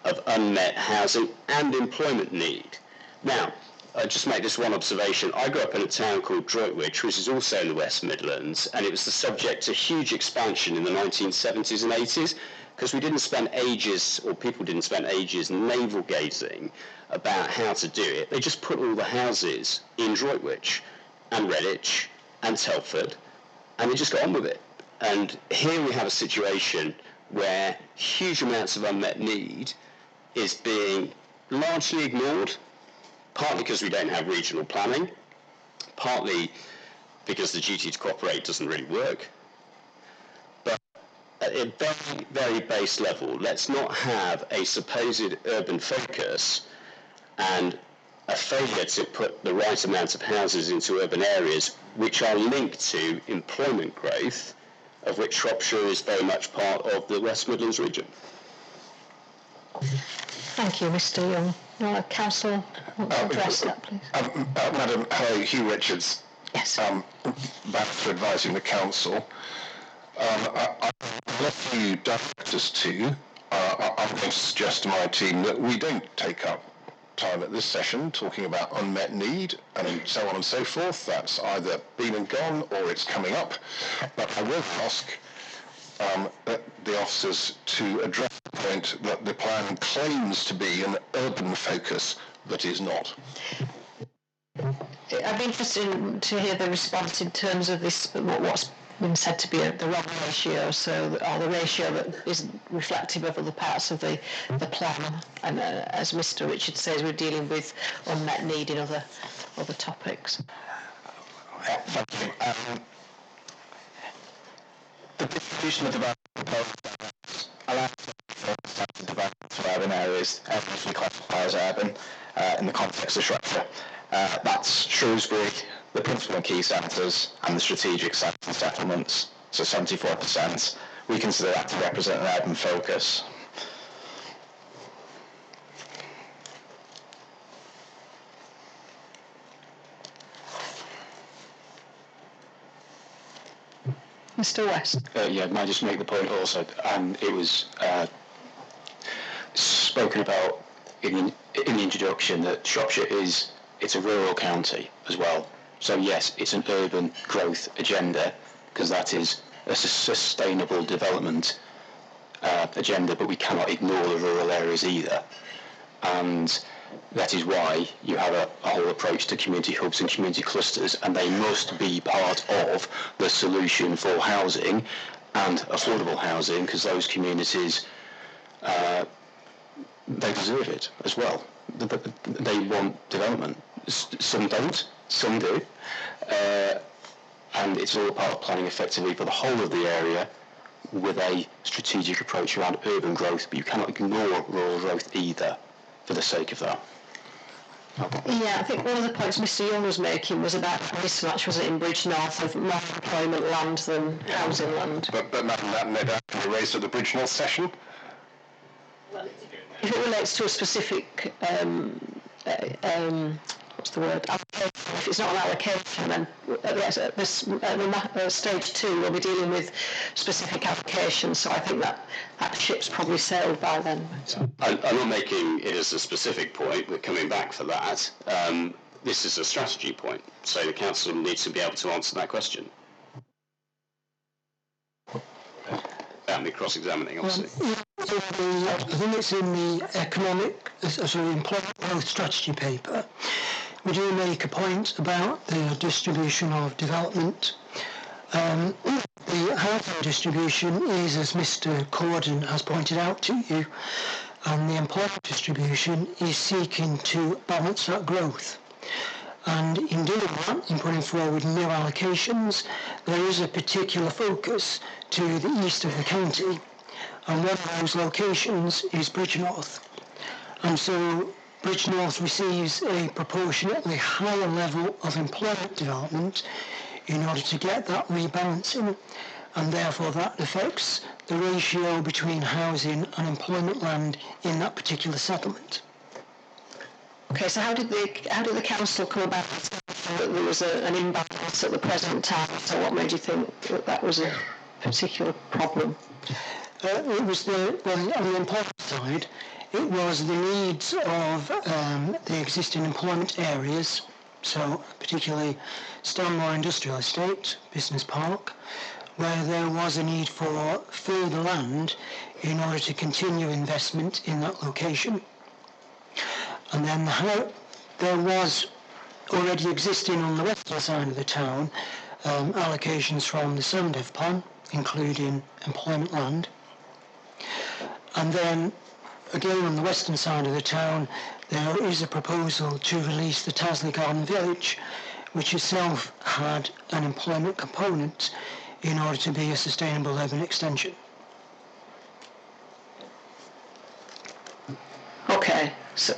of unmet housing and employment need. Now, I'll just make this one observation. I grew up in a town called Droitwich, which is also in the West Midlands, and it was the subject to huge expansion in the 1970s and 80s, because we didn't spend ages, or people didn't spend ages navel-gazing about how to do it. They just put all the houses in Droitwich and Redditch and Telford, and they just got on with it. And here we have a situation where huge amounts of unmet need is being largely ignored, partly because we don't have regional planning, partly because the duty to cooperate doesn't really work. But at a very, very base level, let's not have a supposed urban focus and a failure to put the right amount of houses into urban areas which are linked to employment growth, of which Shropshire is very much part of the West Midlands region. Thank you, Mr. Young. Councillor, want to address that, please? Madam, Hugh Richards. Yes. Back for advising the council. I'll let you direct us to. I'm going to suggest to my team that we don't take up time at this session talking about unmet need and so on and so forth. That's either been and gone or it's coming up. But I will ask the officers to address the point that the plan claims to be an urban focus that is not. I'd be interested to hear the response in terms of this, what's been said to be the wrong ratio, or the ratio that isn't reflective of other parts of the plan. And as Mr. Richard says, we're dealing with unmet need in other topics. Thank you. The distribution of development allows development to urban areas, which we classify as urban in the context of Shropshire. That's Shrewsbury, the principal and key centres, and the strategic sites and settlements, so 74%. We consider that to represent an urban focus. Mr. West. Yeah, may I just make the point also, it was spoken about in the introduction that Shropshire it's a rural county as well. So yes, it's an urban growth agenda because that is a sustainable development agenda, but we cannot ignore the rural areas either. And that is why you have a whole approach to community hubs and community clusters, and they must be part of the solution for housing and affordable housing, because those communities, they deserve it as well. They want development. Some don't, some do. And it's all part of planning effectively for the whole of the area with a strategic approach around urban growth, but you cannot ignore rural growth either for the sake of that. Yeah, I think one of the points Mr. Young was making was about mismatch, was it, in Bridge North, of more employment land than housing land. But Madam, that may be raised at the Bridge North session. If it relates to a specific, what's the word, allocation, if it's not an allocation, then at stage 2 we'll be dealing with specific allocations, so I think that ship's probably sailed by then. I'm not making it as a specific point, we're coming back for that. This is a strategy point, so the council needs to be able to answer that question. Without me cross-examining, obviously. I think it's in the employment growth strategy paper. We do make a point about the distribution of development. The housing distribution is, as Mr. Corden has pointed out to you, and the employment distribution is seeking to balance that growth. And in doing that, in putting forward new allocations, there is a particular focus to the east of the county, and one of those locations is Bridge North. And so Bridge North receives a proportionately higher level of employment development in order to get that rebalancing, and therefore that affects the ratio between housing and employment land in that particular settlement. Okay, so how did the council come about that there was an imbalance at the present time? So what made you think that was a particular problem? It was on the employment side, it was the needs of the existing employment areas, so particularly Stanmore Industrial Estate, Business Park, where there was a need for further land in order to continue investment in that location. And then there was already existing on the western side of the town allocations from the SAMDEV plan, including employment land. And then, again, on the western side of the town, there is a proposal to release the Tasley Garden Village, which itself had an employment component in order to be a sustainable urban extension. Okay, so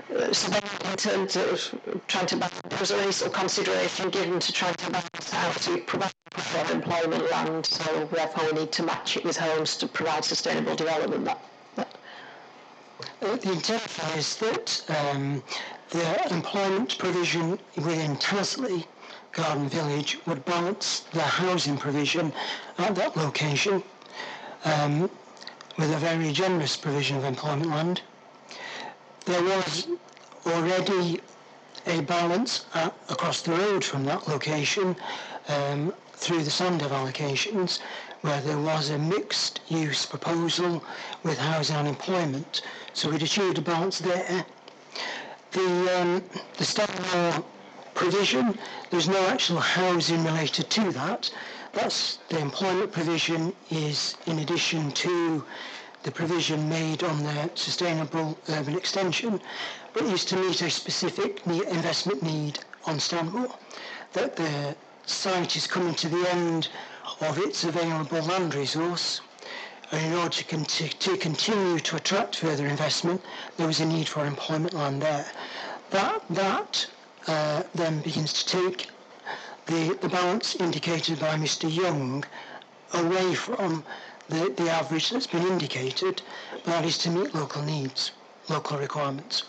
then in terms of trying to balance, was there any sort of consideration given to trying to balance out to provide for employment land, so therefore we need to match it with homes to provide sustainable development? The intention is that the employment provision within Tasley Garden Village would balance the housing provision at that location with a very generous provision of employment land. There was already a balance across the road from that location through the SAMDEV allocations, where there was a mixed use proposal with housing and employment. So we'd achieved a balance there. The Stanmore provision, there's no actual housing related to that. That's the employment provision is in addition to the provision made on the sustainable urban extension, but is to meet a specific investment need on Stanmore, that the site is coming to the end of its available land resource, and in order to continue to attract further investment, there was a need for employment land there. That then begins to take the balance indicated by Mr. Young away from the average that's been indicated, but that is to meet local needs, local requirements.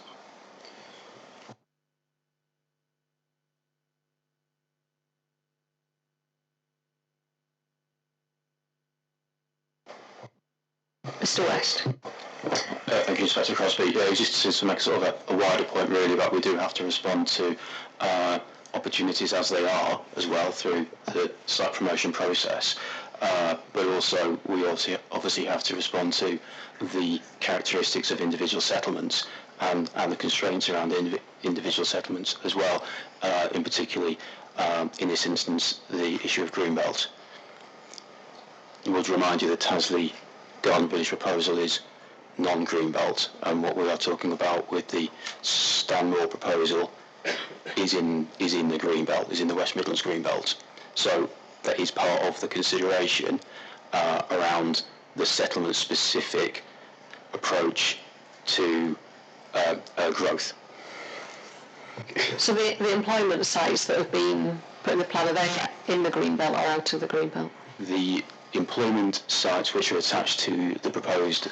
Mr. West. Thank you, Inspector Crosby. Just to make sort of a wider point really about we do have to respond to opportunities as they are as well through the site promotion process. But also we obviously have to respond to the characteristics of individual settlements and the constraints around individual settlements as well, in particularly in this instance the issue of Greenbelt. I would remind you that Tasley Garden Village proposal is non-Greenbelt, and what we are talking about with the Stanmore proposal is in the Greenbelt, is in the West Midlands Greenbelt. So that is part of the consideration around the settlement-specific approach to growth. So the employment sites that have been put in the plan, are they in the Greenbelt or out of the Greenbelt? The employment sites which are attached to the proposed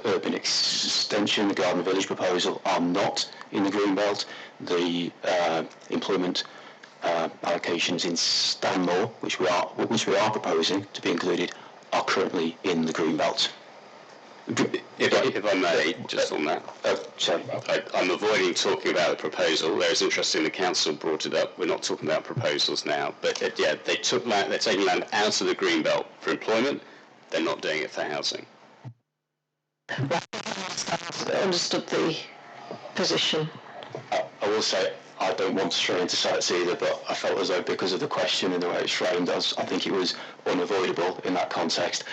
urban extension, the Garden Village proposal, are not in the Greenbelt. The employment allocations in Stanmore, which we are proposing to be included, are currently in the Greenbelt. If I may, just on that. Sorry. I'm avoiding talking about the proposal. It's interesting the council brought it up. We're not talking about proposals now. But they took land, they're taking land out of the Greenbelt for employment. They're not doing it for housing. I understood the position. I will say I don't want to throw into sites either, but I felt as though because of the question and the way it's framed, I think it was unavoidable in that context.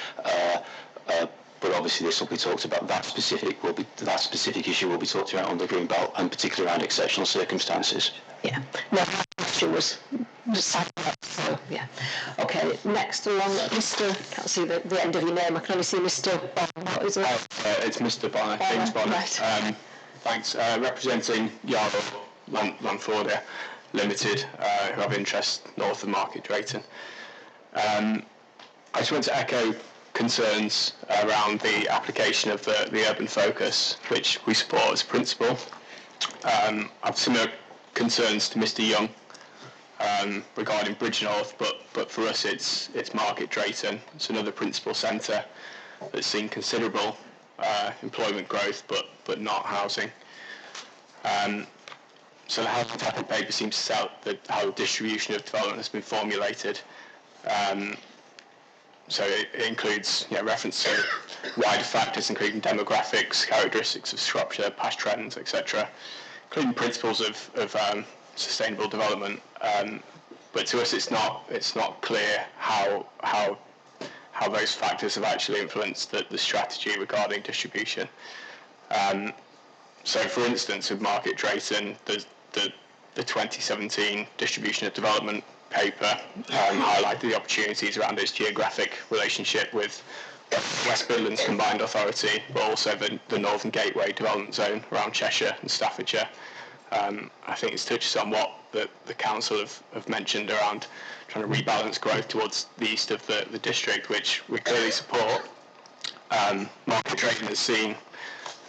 But obviously this will be talked about, that specific issue will be talked about on the Greenbelt, and particularly around exceptional circumstances. Yeah. No, my question was so yeah. Okay, next along, Mr. Can't see the end of your name. I can only see Mr. Bonner. What is it? It's Mr. Bonner, James Bonner. Right. Thanks. Representing Yarrow Landfordia Limited, who have interest north of Market Drayton. I just want to echo concerns around the application of the urban focus, which we support as a principle. I have similar concerns to Mr. Young regarding Bridge North, but for us it's Market Drayton. It's another principal centre that's seen considerable employment growth, but not housing. So the housing tackle paper seems to set out how the distribution of development has been formulated. So it includes reference to wider factors, including demographics, characteristics of Shropshire, past trends, etc., including principles of sustainable development, but to us it's not clear how those factors have actually influenced the strategy regarding distribution. So, for instance, with Market Drayton, the 2017 Distribution of Development paper highlighted the opportunities around its geographic relationship with West Midlands Combined Authority, but also the Northern Gateway Development Zone around Cheshire and Staffordshire. I think it's touches on what the council have mentioned around trying to rebalance growth towards the east of the district, which we clearly support. Market Drayton has seen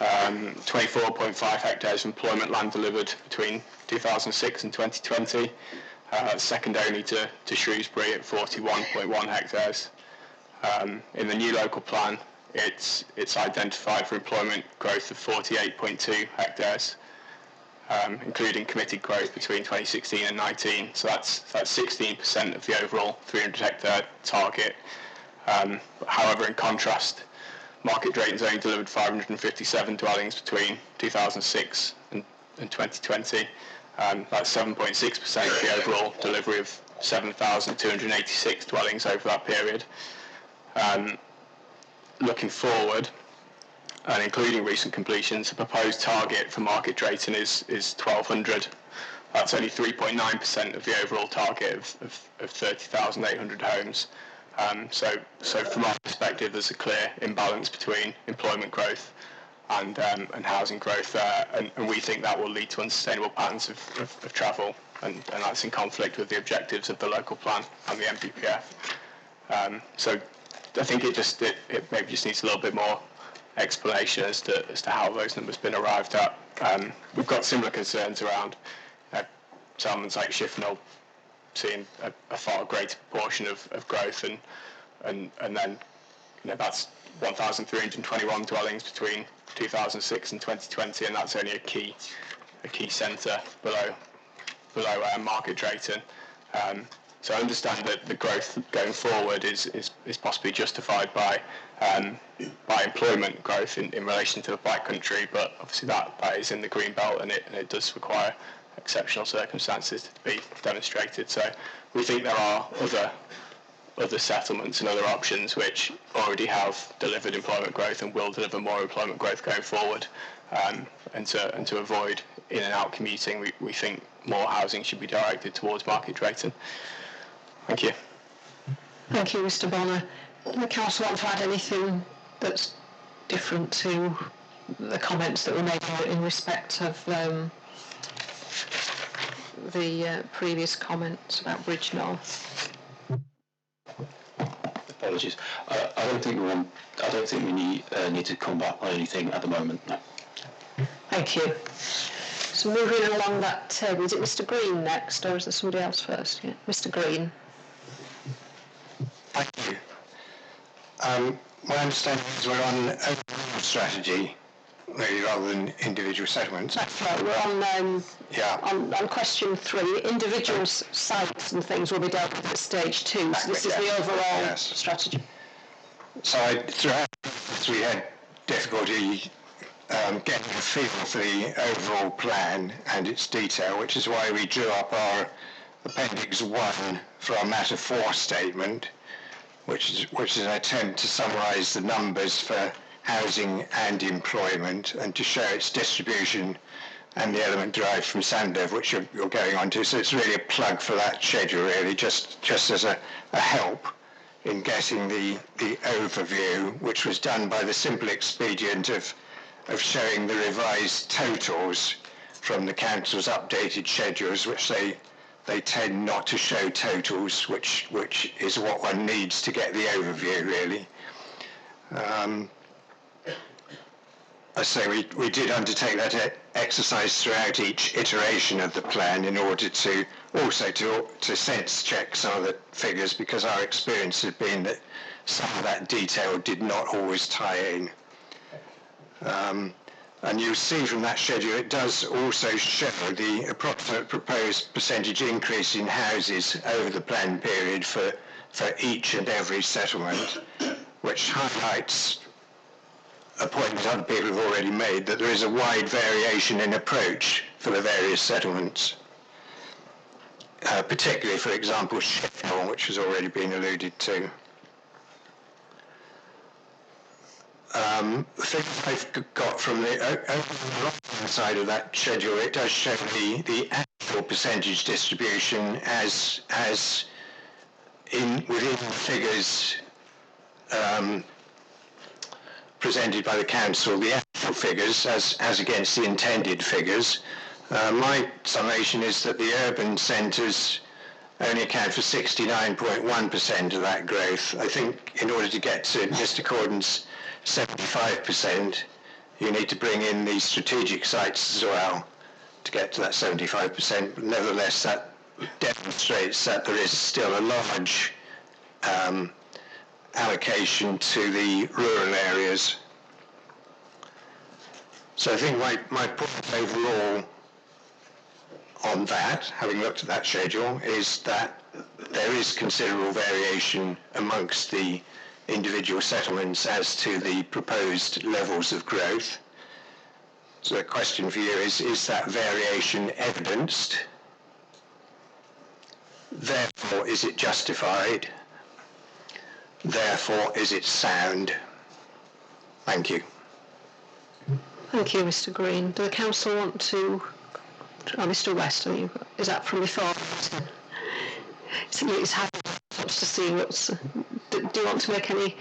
24.5 hectares of employment land delivered between 2006 and 2020, second only to Shrewsbury at 41.1 hectares. In the new local plan, it's identified for employment growth of 48.2 hectares, including committed growth between 2016 and 19. So that's 16% of the overall 300 hectare target. However, in contrast, Market Drayton's only delivered 557 dwellings between 2006 and 2020. That's 7.6% of the overall delivery of 7,286 dwellings over that period. Looking forward, and including recent completions, the proposed target for Market Drayton is 1,200. That's only 3.9% of the overall target of 30,800 homes. So from our perspective, there's a clear imbalance between employment growth and housing growth there, and we think that will lead to unsustainable patterns of travel, and that's in conflict with the objectives of the local plan and the MPPF. So I think it maybe just needs a little bit more explanation as to how those numbers have been arrived at. We've got similar concerns around settlements like Shifnal seeing a far greater proportion of growth, and then that's 1,321 dwellings between 2006 and 2020, and that's only a key centre below Market Drayton. So I understand that the growth going forward is possibly justified by employment growth in relation to the Black Country, but obviously that is in the green belt, and it does require exceptional circumstances to be demonstrated. So we think there are other settlements and other options which already have delivered employment growth and will deliver more employment growth going forward. And to avoid in and out commuting, we think more housing should be directed towards Market Drayton. Thank you. Thank you, Mr. Bonner. Does the council want to add anything that's different to the comments that were made in respect of the previous comments about Bridge North? Apologies. I don't think we need to come back on anything at the moment. No. Thank you. So moving along that table, is it Mr. Green next, or is there somebody else first? Yeah. Mr. Green. Thank you. My understanding is we're on overall strategy, really, rather than individual settlements. That's right. We're on question 3. Individual sites and things will be dealt with at stage 2. So this is the overall strategy. So throughout this, we had difficulty getting a feel for the overall plan and its detail, which is why we drew up our Appendix 1 for our Matter 4 statement, which is an attempt to summarise the numbers for housing and employment and to show its distribution and the element derived from Sandev, which you're going on to. So it's really a plug for that schedule, really, just as a help in getting the overview, which was done by the simple expedient of showing the revised totals from the council's updated schedules, which they tend not to show totals, which is what one needs to get the overview, really. I say we did undertake that exercise throughout each iteration of the plan in order to also to sense check some of the figures, because our experience had been that some of that detail did not always tie in. And you'll see from that schedule it does also show the approximate proposed percentage increase in houses over the planned period for each and every settlement, which highlights a point that other people have already made, that there is a wide variation in approach for the various settlements. particularly, for example, Shropshire, which has already been alluded to. The figures I've got from the right-hand side of that schedule, it does show the actual percentage distribution as within the figures presented by the council, the actual figures as against the intended figures. My summation is that the urban centres only account for 69.1% of that growth. I think in order to get to Mr. Corden's 75%, you need to bring in the strategic sites as well to get to that 75%. But nevertheless, that demonstrates that there is still a large allocation to the rural areas. So I think my point overall on that, having looked at that schedule, is that there is considerable variation amongst the individual settlements as to the proposed levels of growth. So the question for you is that variation evidenced? Therefore, is it justified? Therefore, is it sound? Thank you. Thank you, Mr. Green. Do the council want to... Mr. West, is that from before? It's happy to see what's... Do you want to make any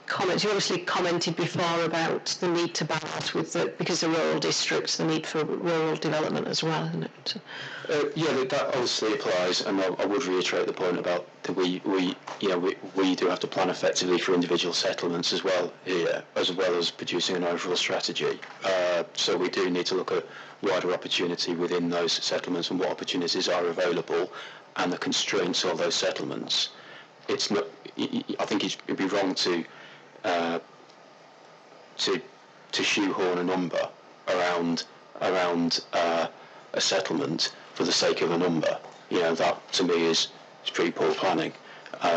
comments? You obviously commented before about the need to balance with because the rural districts, the need for rural development as well, isn't it? Yeah, that obviously applies, and I would reiterate the point about that we do have to plan effectively for individual settlements as well here, as well as producing an overall strategy. So we do need to look at wider opportunity within those settlements and what opportunities are available and the constraints of those settlements. It's not. I think it'd be wrong to shoehorn a number around a settlement for the sake of a number. That to me is pretty poor planning.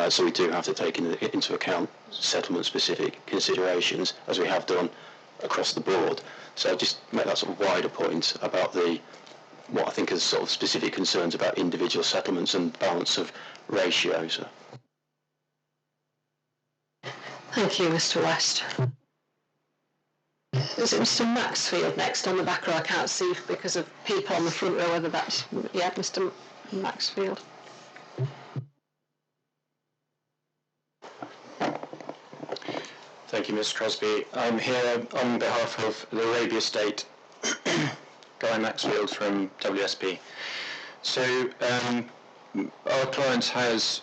So we do have to take into account settlement-specific considerations, as we have done across the board. So I'll just make that sort of wider point about what I think is sort of specific concerns about individual settlements and balance of ratios. Thank you, Mr. West. Is it Mr. Maxfield next on the back row? I can't see because of people on the front row whether that's... Yeah, Mr. Maxfield. Thank you, Mr. Crosby. I'm here on behalf of the Arabia Estate, Guy Maxfield from WSP. So our client has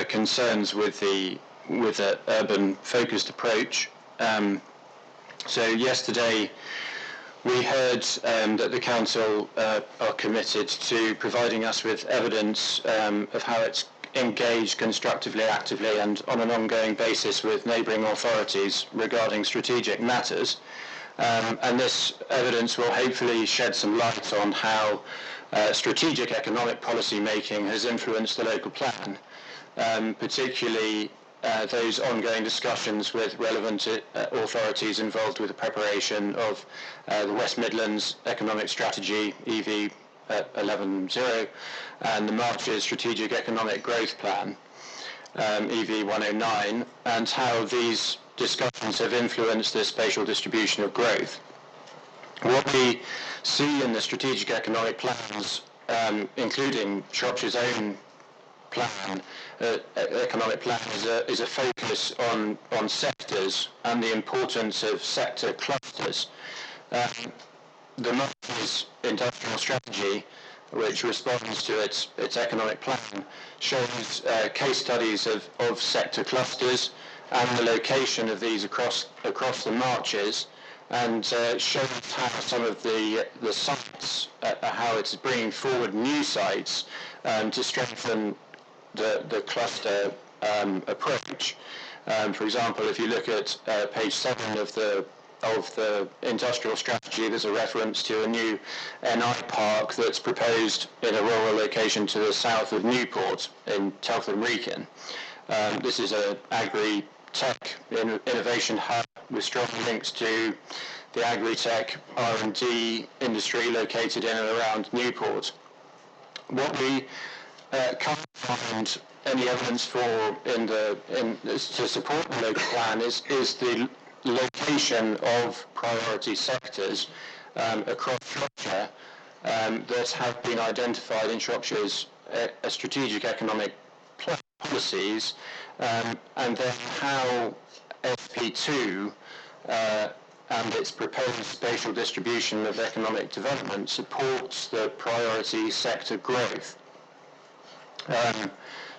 concerns with the urban focused approach. So yesterday we heard that the council are committed to providing us with evidence of how it's engaged constructively, actively and on an ongoing basis with neighbouring authorities regarding strategic matters. And this evidence will hopefully shed some light on how strategic economic policy making has influenced the local plan, particularly those ongoing discussions with relevant authorities involved with the preparation of the West Midlands Economic Strategy, EV 11.0, and the March's Strategic Economic Growth Plan, EV 109, and how these discussions have influenced the spatial distribution of growth. What we see in the strategic economic plans, including Shropshire's own plan, economic plan, is a focus on sectors and the importance of sector clusters. The March's industrial strategy, which responds to its economic plan, shows case studies of sector clusters and the location of these across the marches, and shows how some of the sites, how it's bringing forward new sites to strengthen the cluster approach. For example, if you look at page 7 of the industrial strategy, there's a reference to a new NI park that's proposed in a rural location to the south of Newport in Telford Wrekin. This is an agri-tech innovation hub with strong links to the agri-tech R&D industry located in and around Newport. What we can't find any evidence for to support the local plan is the location of priority sectors across Shropshire that have been identified in Shropshire's strategic economic policies, and then how SP2 and its proposed spatial distribution of economic development supports the priority sector growth.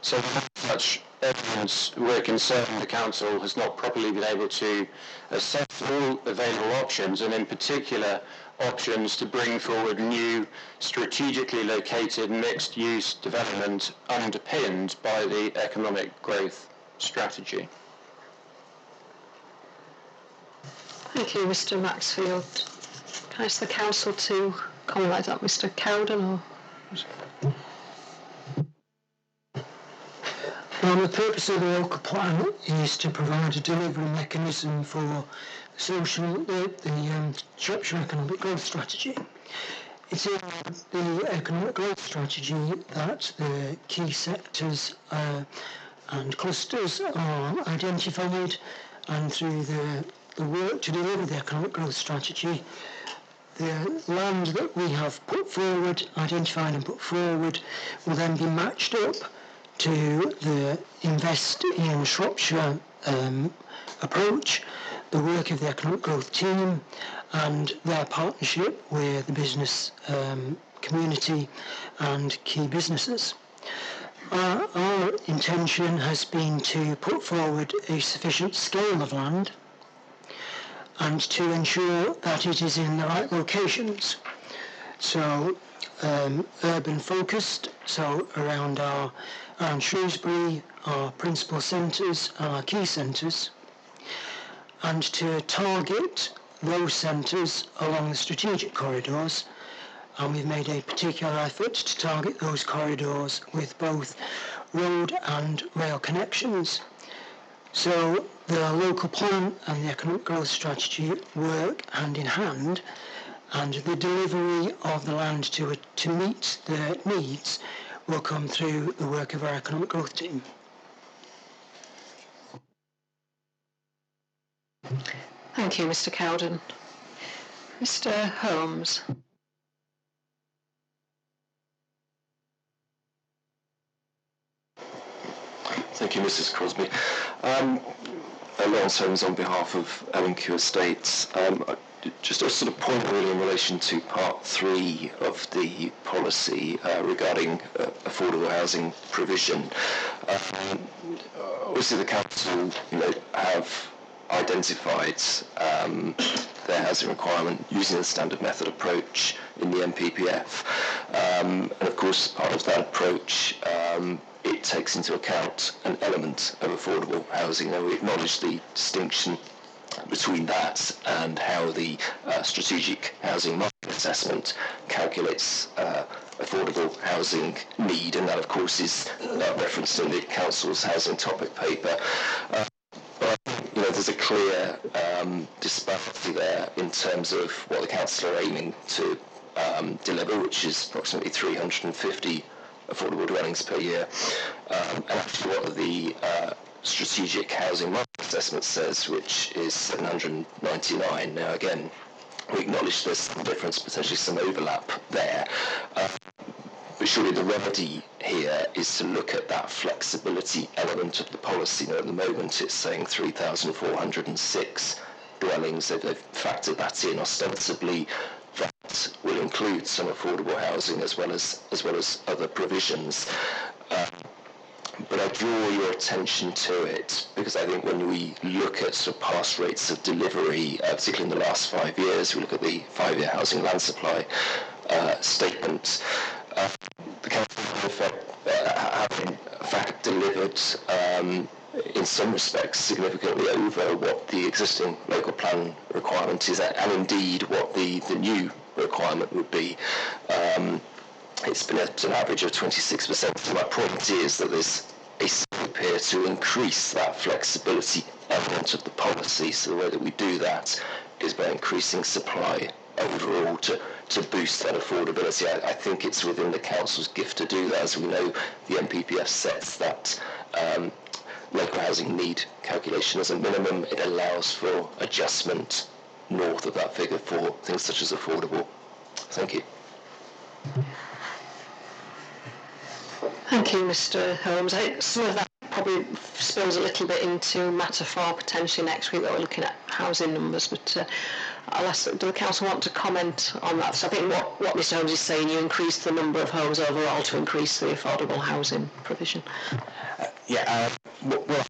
So without such evidence, we're concerned the Council has not properly been able to assess all available options, and in particular options to bring forward new strategically located mixed-use development underpinned by the economic growth strategy. Thank you, Mr. Maxfield. Can I ask the Council to comment like that, Mr. Cowden? Or... Well, the purpose of the local plan is to provide a delivery mechanism for the Shropshire Economic Growth Strategy. It's in the Economic Growth Strategy that the key sectors and clusters are identified, and through the work to deliver the Economic Growth Strategy, the land that we have put forward, identified and put forward, will then be matched up to the Invest in Shropshire approach, the work of the economic growth team, and their partnership with the business community and key businesses. Our intention has been to put forward a sufficient scale of land and to ensure that it is in the right locations. So urban focused, so around Shrewsbury, our principal centres, our key centres, and to target those centres along the strategic corridors, and we've made a particular effort to target those corridors with both road and rail connections. So the local plan and the economic growth strategy work hand in hand, and the delivery of the land to meet the needs will come through the work of our economic growth team. Thank you, Mr. Cowden. Mr. Holmes. Thank you, Mrs. Crosby. Lawrence Holmes on behalf of L&Q Estates. Just a sort of point really in relation to part 3 of the policy regarding affordable housing provision. Obviously the council, have identified their housing requirement using the standard method approach in the MPPF, and of course part of that approach it takes into account an element of affordable housing, and we acknowledge the distinction between that and how the strategic housing market assessment calculates affordable housing need, and that of course is referenced in the council's housing topic paper. But I think there's a clear disparity there in terms of what the council are aiming to deliver, which is approximately 350 affordable dwellings per year, and actually what the strategic housing market assessment says, which is 799. Now again, we acknowledge there's some difference, potentially some overlap there, but surely the remedy here is to look at that flexibility element of the policy. At the moment it's saying 3,406 dwellings. They've factored that in. Ostensibly that will include some affordable housing as well as other provisions. But I draw your attention to it because I think when we look at sort of past rates of delivery, particularly in the last 5 years, we look at the 5-year housing land supply statement, the council have in fact delivered in some respects significantly over what the existing local plan requirement is, and indeed what the new requirement would be. It's been at an average of 26%. So my point is that there's a scope here to increase that flexibility element of the policy. So the way that we do that is by increasing supply overall to to boost that affordability. I think it's within the council's gift to do that. As we know, the NPPF sets that local housing need calculation as a minimum. It allows for adjustment north of that figure for things such as affordable. Thank you. Thank you, Mr. Holmes. I think some of that probably spills a little bit into matter 4 potentially next week that we're looking at housing numbers, but I'll ask, do the council want to comment on that? So I think what Mr. Holmes is saying, you increase the number of homes overall to increase the affordable housing provision. Well,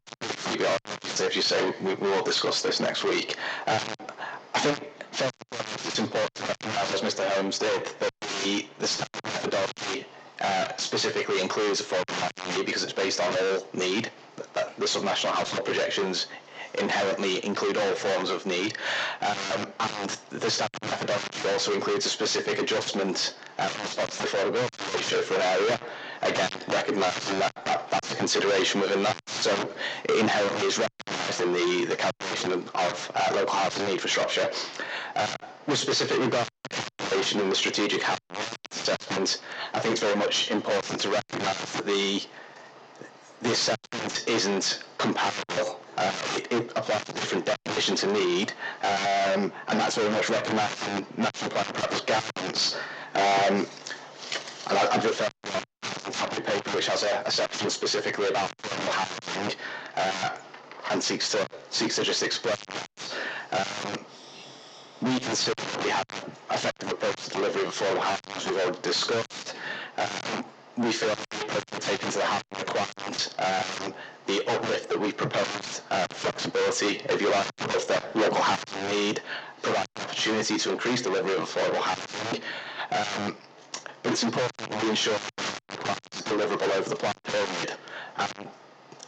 if you say we will discuss this next week. I think it's important to recognise, as Mr. Holmes did, that the standard methodology specifically includes affordable housing need because it's based on all need. The subnational household projections inherently include all forms of need, and the standard methodology also includes a specific adjustment in response to the affordability ratio for an area. Again, recognising that that's a consideration within that, so it inherently is recognised in the calculation of local housing need for Shropshire. With specific regard to the calculation in the strategic housing assessment, I think it's very much important to recognise that the assessment isn't comparable. It applies a different definition to need, and that's very much recognised in National Planning Practice guidance. And I've referred to the topic paper, which has a section specifically about affordable housing, and seeks to just explain that. We consider that we have an effective approach to delivery of affordable housing, as we've already discussed. We feel that the approach we take into the housing requirement, the uplift that we proposed, flexibility, if you like, of the local housing need, provides an opportunity to increase delivery of affordable housing. But it's important that we ensure that it's deliverable over the planned period.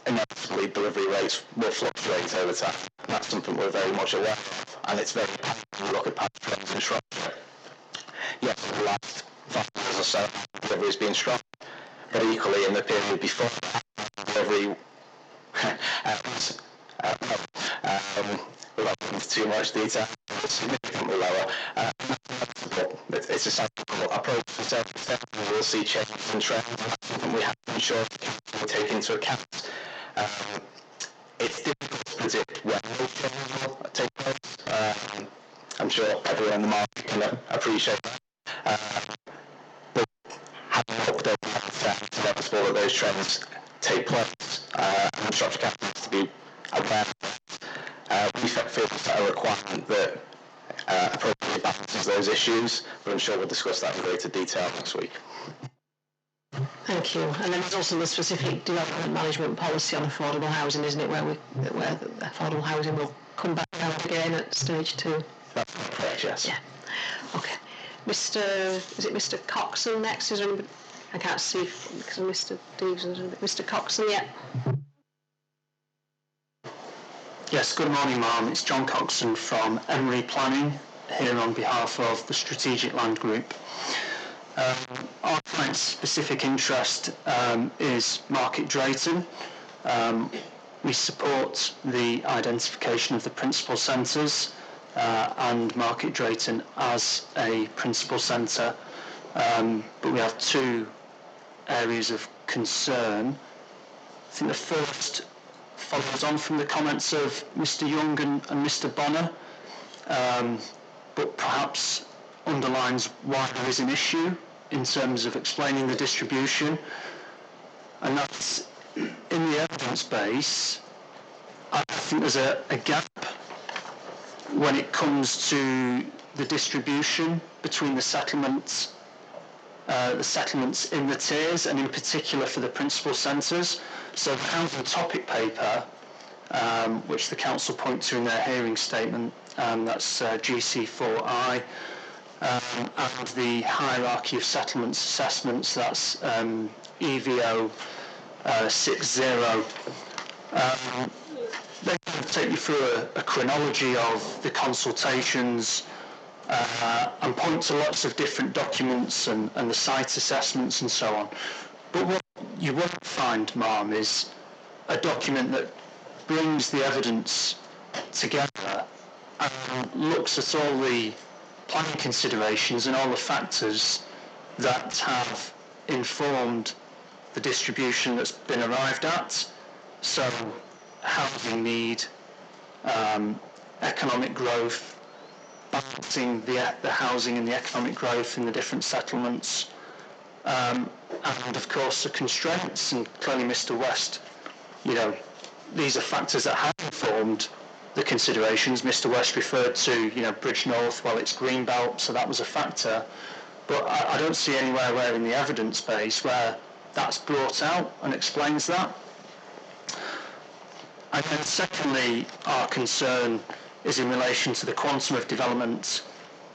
Inevitably, delivery rates will fluctuate over time. And that's something we're very much aware of, and it's very apparent when we look at past trends in Shropshire. Yes, in the last 5 years or so, delivery has been strong, but equally in the period before that, delivery was, without going into too much detail, significantly lower. It's a cyclical approach to self-assessment. We will see changes in trends, and that's something we have to ensure we take into account. It's difficult to predict when those changes will take place. I'm sure everyone in the market can appreciate that. But having looked over that effect to let us know that those trends take place, and Shropshire Council has to be aware of that. We feel it's a requirement that appropriately balances those issues, but I'm sure we'll discuss that in greater detail next week. Thank you. And then there's also the specific development management policy on affordable housing, isn't it, where the affordable housing will come back down again at stage 2? That's correct, yes. Yeah. Okay. Is it Mr. Coxon next? Is there anybody? I can't see because of Mr. Deves. Mr. Coxon, yeah. Yes, good morning, ma'am. It's John Coxon from Emery Planning, here on behalf of the Strategic Land Group. Our client's specific interest is Market Drayton. We support the identification of the principal centres and Market Drayton as a principal centre, but we have 2 areas of concern. I think the first follows on from the comments of Mr. Young and Mr. Bonner, but perhaps underlines why there is an issue in terms of explaining the distribution, and that's in the evidence base. I think there's a gap when it comes to the distribution between the settlements in the tiers, and in particular for the principal centres. So the housing topic paper, which the council point to in their hearing statement, that's GC4I, and the hierarchy of settlements assessments, that's EVO 60. They kind of take you through a chronology of the consultations and point to lots of different documents and the site assessments and so on. But what you won't find, ma'am, is a document that brings the evidence together and looks at all the planning considerations and all the factors that have informed the distribution that's been arrived at. So housing need, economic growth, balancing the housing and the economic growth in the different settlements, and of course the constraints. And clearly Mr. West, these are factors that have informed the considerations. Mr. West referred to, Bridge North, well, it's Greenbelt, so that was a factor. But I don't see anywhere where in the evidence base where that's brought out and explains that. And then secondly, our concern is in relation to the quantum of development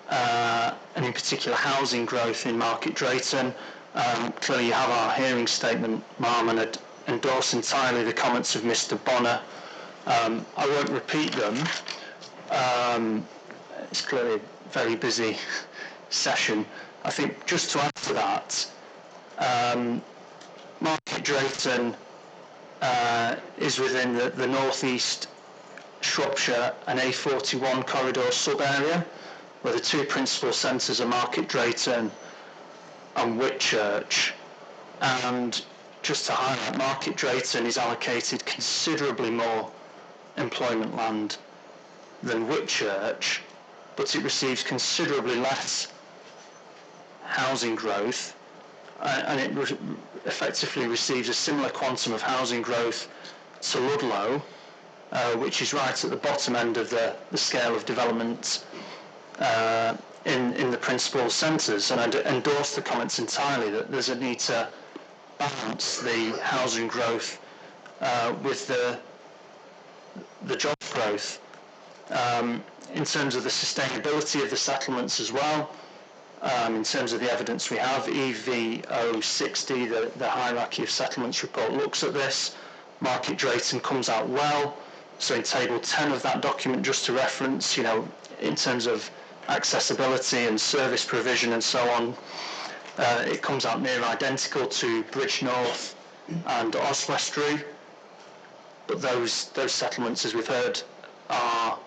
and in particular housing growth in Market Drayton. Clearly you have our hearing statement, Ma'am, and I'd endorse entirely the comments of Mr. Bonner. I won't repeat them. It's clearly a very busy session. I think just to add to that, Market Drayton is within the northeast Shropshire and A41 corridor sub-area, where the two principal centres are Market Drayton and Whitchurch. And just to highlight, Market Drayton is allocated considerably more employment land than Whitchurch, but it receives considerably less housing growth, and it effectively receives a similar quantum of housing growth to Ludlow, which is right at the bottom end of the scale of development in the principal centres. And I'd endorse the comments entirely that there's a need to balance the housing growth with the job growth. In terms of the sustainability of the settlements as well, in terms of the evidence we have, EV060, the hierarchy of settlements report, looks at this. Market Drayton comes out well. So in table 10 of that document, just to reference, in terms of accessibility and service provision and so on, it comes out near identical to Bridge North and Oswestry. But those settlements, as we've heard, are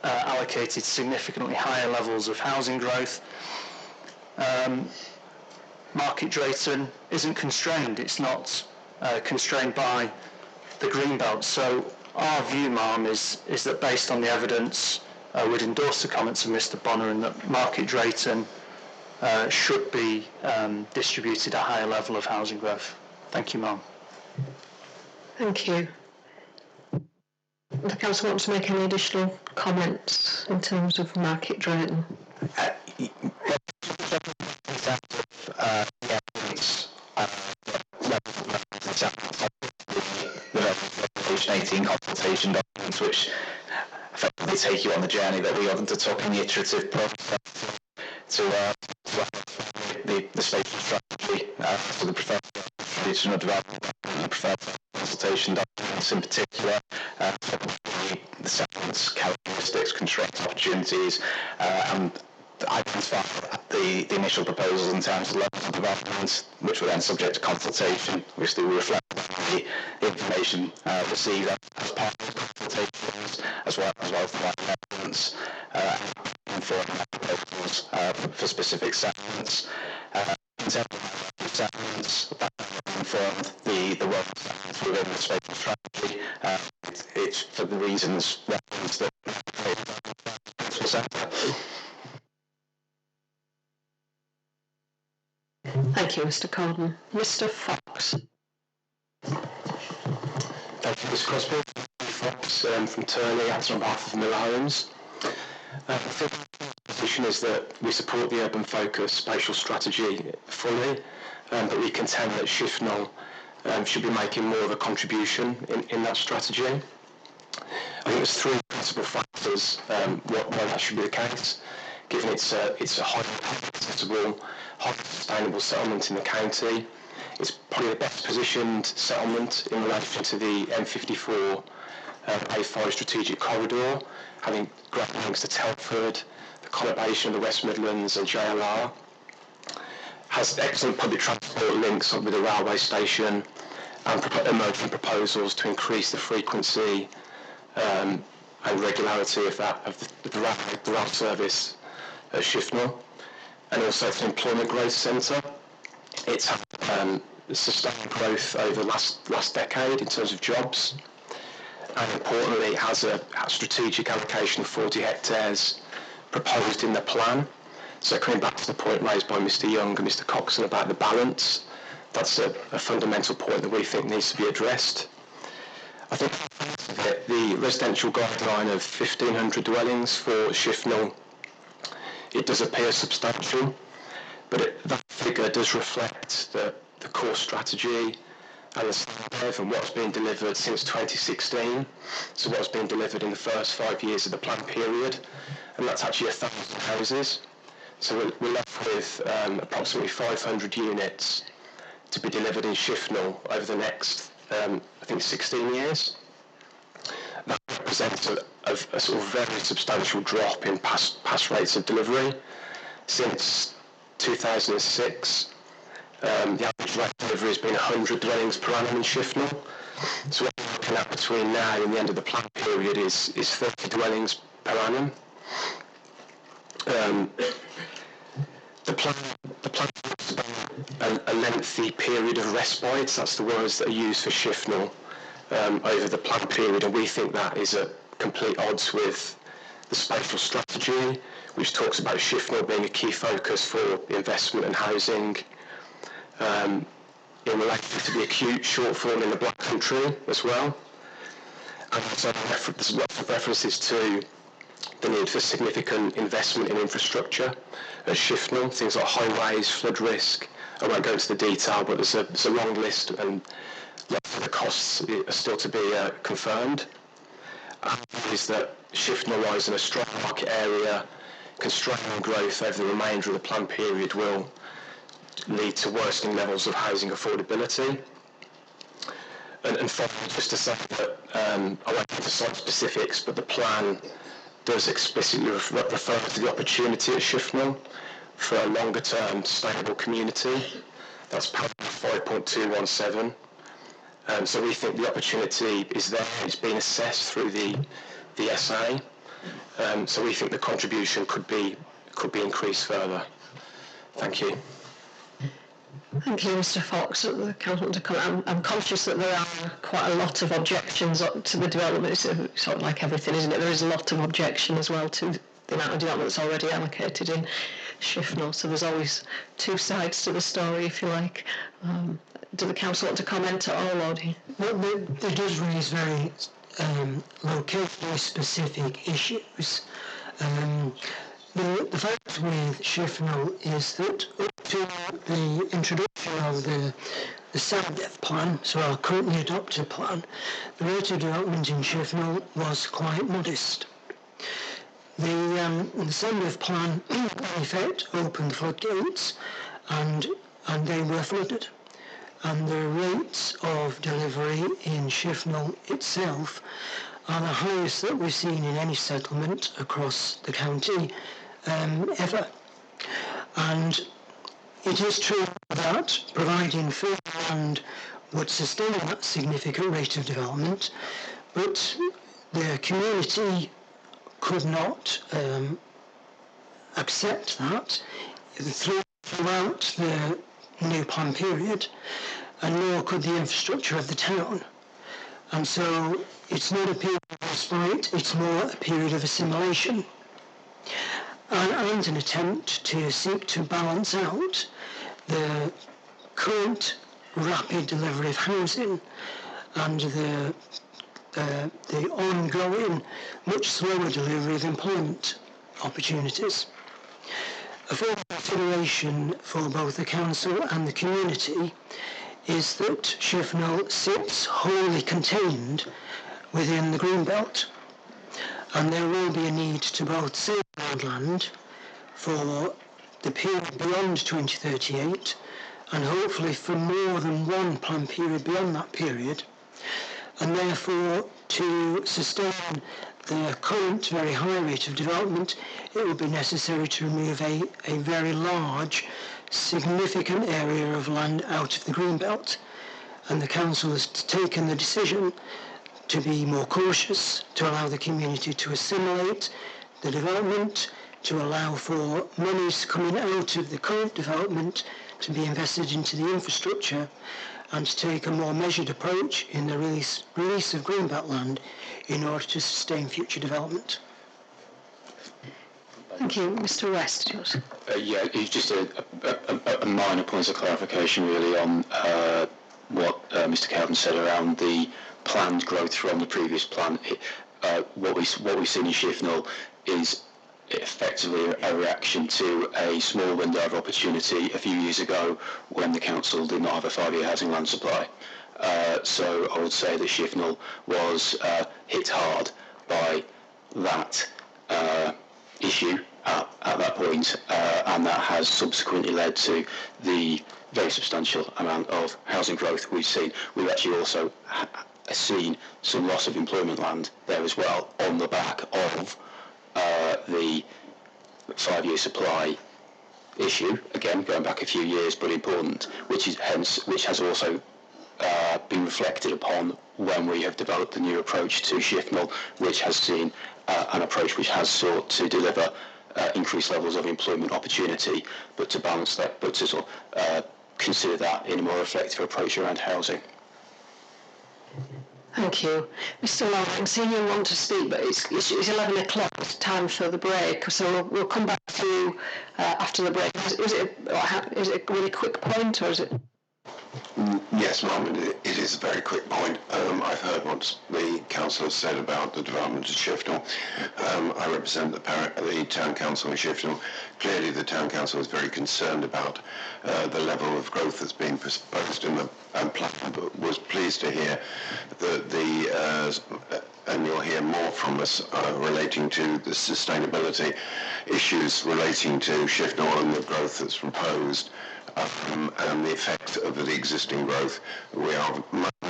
allocated significantly higher levels of housing growth. Market Drayton isn't constrained. It's not constrained by the Greenbelt. So our view, Ma'am, is that based on the evidence, we'd endorse the comments of Mr. Bonner, and that Market Drayton should be distributed at a higher level of housing growth. Thank you, Ma'am. Thank you. The council want to make any additional comments in terms of Market Drayton? Regulation 18 consultation documents, which effectively take you on the journey that we undertook in the iterative process to the spatial strategy for the preferred regional development and preferred consultation documents in particular, the settlements, characteristics, constraints, opportunities, and identify the initial proposals in terms of levels of development, which were then subject to consultation. Obviously, we reflect the information received as part of the consultations, as well as the evidence informing proposals for specific settlements. In terms of settlements, that informed the role of settlements within the spatial strategy. It's for the reasons referenced that principal centre. Thank you, Mr. Corden. Mr. Fox. Thank you, Mr. Crosby. Fox from Turley, acting on behalf of Miller Homes. The position is that we support the urban focus spatial strategy fully, but we contend that Shifnal should be making more of a contribution in that strategy. I think there's three principal factors why that should be the case, given it's a highly accessible, highly sustainable settlement in the county. It's probably the best positioned settlement in relation to the M54 A5 strategic corridor, having great links to Telford, the conurbation of the West Midlands and JLR. Has excellent public transport links with the railway station, and emerging proposals to increase the frequency and and regularity of the rail service at Shifnal, and also for the Employment Growth Centre. It's had sustained growth over the last decade in terms of jobs, and importantly it has a strategic allocation of 40 hectares proposed in the plan. So coming back to the point raised by Mr Young and Mr Coxon about the balance, that's a fundamental point that we think needs to be addressed. I think the residential guideline of 1,500 dwellings for Shifnal, it does appear substantial, but that figure does reflect the core strategy and the standard and what's been delivered since 2016, so what's been delivered in the first 5 years of the plan period, and that's actually 1,000 houses. So we're left with approximately 500 units to be delivered in Shifnal over the next, I think, 16 years. That represents a sort of very substantial drop in pass rates of delivery. Since 2006, the average rate of delivery has been 100 dwellings per annum in Shifnal. So what we're looking at between now and the end of the plan period is 30 dwellings per annum. The plan talks about a lengthy period of respite. That's the words that are used for Shifnal over the plan period, and we think that is at complete odds with the spatial strategy, which talks about Shifnal being a key focus for investment and housing in relation to the acute shortfall in the Black Country as well. And so there's lots of references to the need for significant investment in infrastructure at Shifnal, things like highways, flood risk. I won't go into the detail, but there's a long list, and lots of the costs are still to be confirmed. And is that Shifnal lies in a strong market area, constraining growth over the remainder of the plan period will lead to worsening levels of housing affordability. And finally, just to say that I won't get into site specifics, but the plan does explicitly refer to the opportunity at Shifnal for a longer-term sustainable community. That's paragraph 5.217. So we think the opportunity is there. It's been assessed through the SA. So we think the contribution could be increased further. Thank you. Thank you, Mr Fox. The council to comment. I'm conscious that there are quite a lot of objections to the development. It's sort of like everything, isn't it? There is a lot of objection as well to the amount of development that's already allocated in Shifnal. So there's always two sides to the story, if you like. Do the council want to comment at all, or do you? Well, it does raise very locally specific issues. The fact with Shifnal is that up to the introduction of the SADF plan, so our currently adopted plan, the rate of development in Shifnal was quite modest. The SADF plan, in effect, opened the floodgates, and they were flooded. And the rates of delivery in Shifnal itself are the highest that we've seen in any settlement across the county ever. And it is true that providing further land would sustain that significant rate of development, but the community could not accept that throughout the new plan period, and nor could the infrastructure of the town. And so it's not a period of respite, it's more a period of assimilation. And an attempt to seek to balance out the current rapid delivery of housing and the ongoing, much slower delivery of employment opportunities. A further consideration for both the council and the community is that Shifnal sits wholly contained within the Greenbelt, and there will be a need to both safeguard land for the period beyond 2038 and hopefully for more than one plan period beyond that period, and therefore to sustain the current very high rate of development it would be necessary to remove a very large significant area of land out of the Greenbelt, and the council has taken the decision to be more cautious, to allow the community to assimilate the development, to allow for monies coming out of the current development to be invested into the infrastructure, and to take a more measured approach in the release of greenbelt land in order to sustain future development. Thank you. Mr. West. Yeah, it's just a minor point of clarification really on what Mr. Cowden said around the planned growth from the previous plan. What we've seen in Shifnal is effectively a reaction to a small window of opportunity a few years ago when the council did not have a 5-year housing land supply. So I would say that Shifnal was hit hard by that issue at that point, and that has subsequently led to the very substantial amount of housing growth we've seen. We've actually also seen some loss of employment land there as well on the back of the 5-year supply issue, again going back a few years but important, which has also been reflected upon when we have developed the new approach to Shifnal, which has seen an approach which has sought to deliver increased levels of employment opportunity, but to balance that, but to sort of consider that in a more reflective approach around housing. Thank you. Mr. Long, I'm seeing you want to speak, but it's 11 o'clock, it's time for the break, so we'll come back to you after the break. Is it a really quick point, or is it? Yes, Ma'am, it is a very quick point. I've heard what the council has said about the development of Shifnal. I represent the town council in Shifnal. Clearly, the town council is very concerned about the level of growth that's being proposed in the plan, but was pleased to hear that and you'll hear more from us relating to the sustainability issues relating to Shifnal and the growth that's proposed. And the effect of the existing growth. We are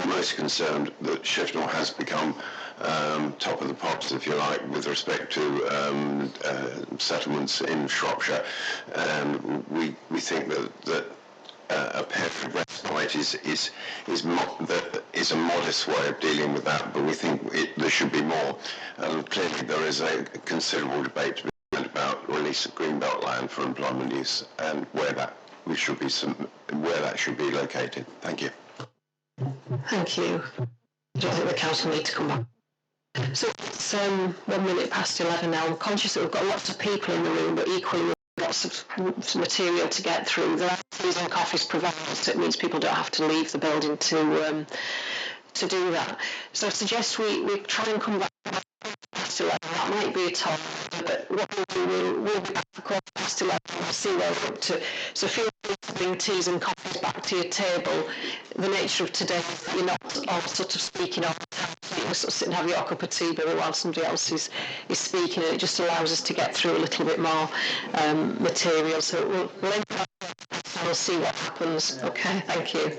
most concerned that Shifnal has become top of the pops, if you like, with respect to settlements in Shropshire. And we think that a period of respite is a modest way of dealing with that, but we think there should be more. Clearly there is a considerable debate to be had about release of greenbelt land for employment use and where that should be located. Thank you. Thank you. I don't think the council need to come back. So it's 1 minute past 11 now. I'm conscious that we've got lots of people in the room, but equally we've got some material to get through. There are teas and coffees provided, so it means people don't have to leave the building to do that. So I suggest we try and come back past 11. That might be a time, but what we'll do, we'll be back for 11:15. We'll see where we're up to. So feel free to bring teas and coffees back to your table. The nature of today is that you're not all sort of speaking all the time. You can sort of sit and have your cup of tea while somebody else is speaking, and it just allows us to get through a little bit more material. So we'll end up and we'll see what happens. Okay, thank you.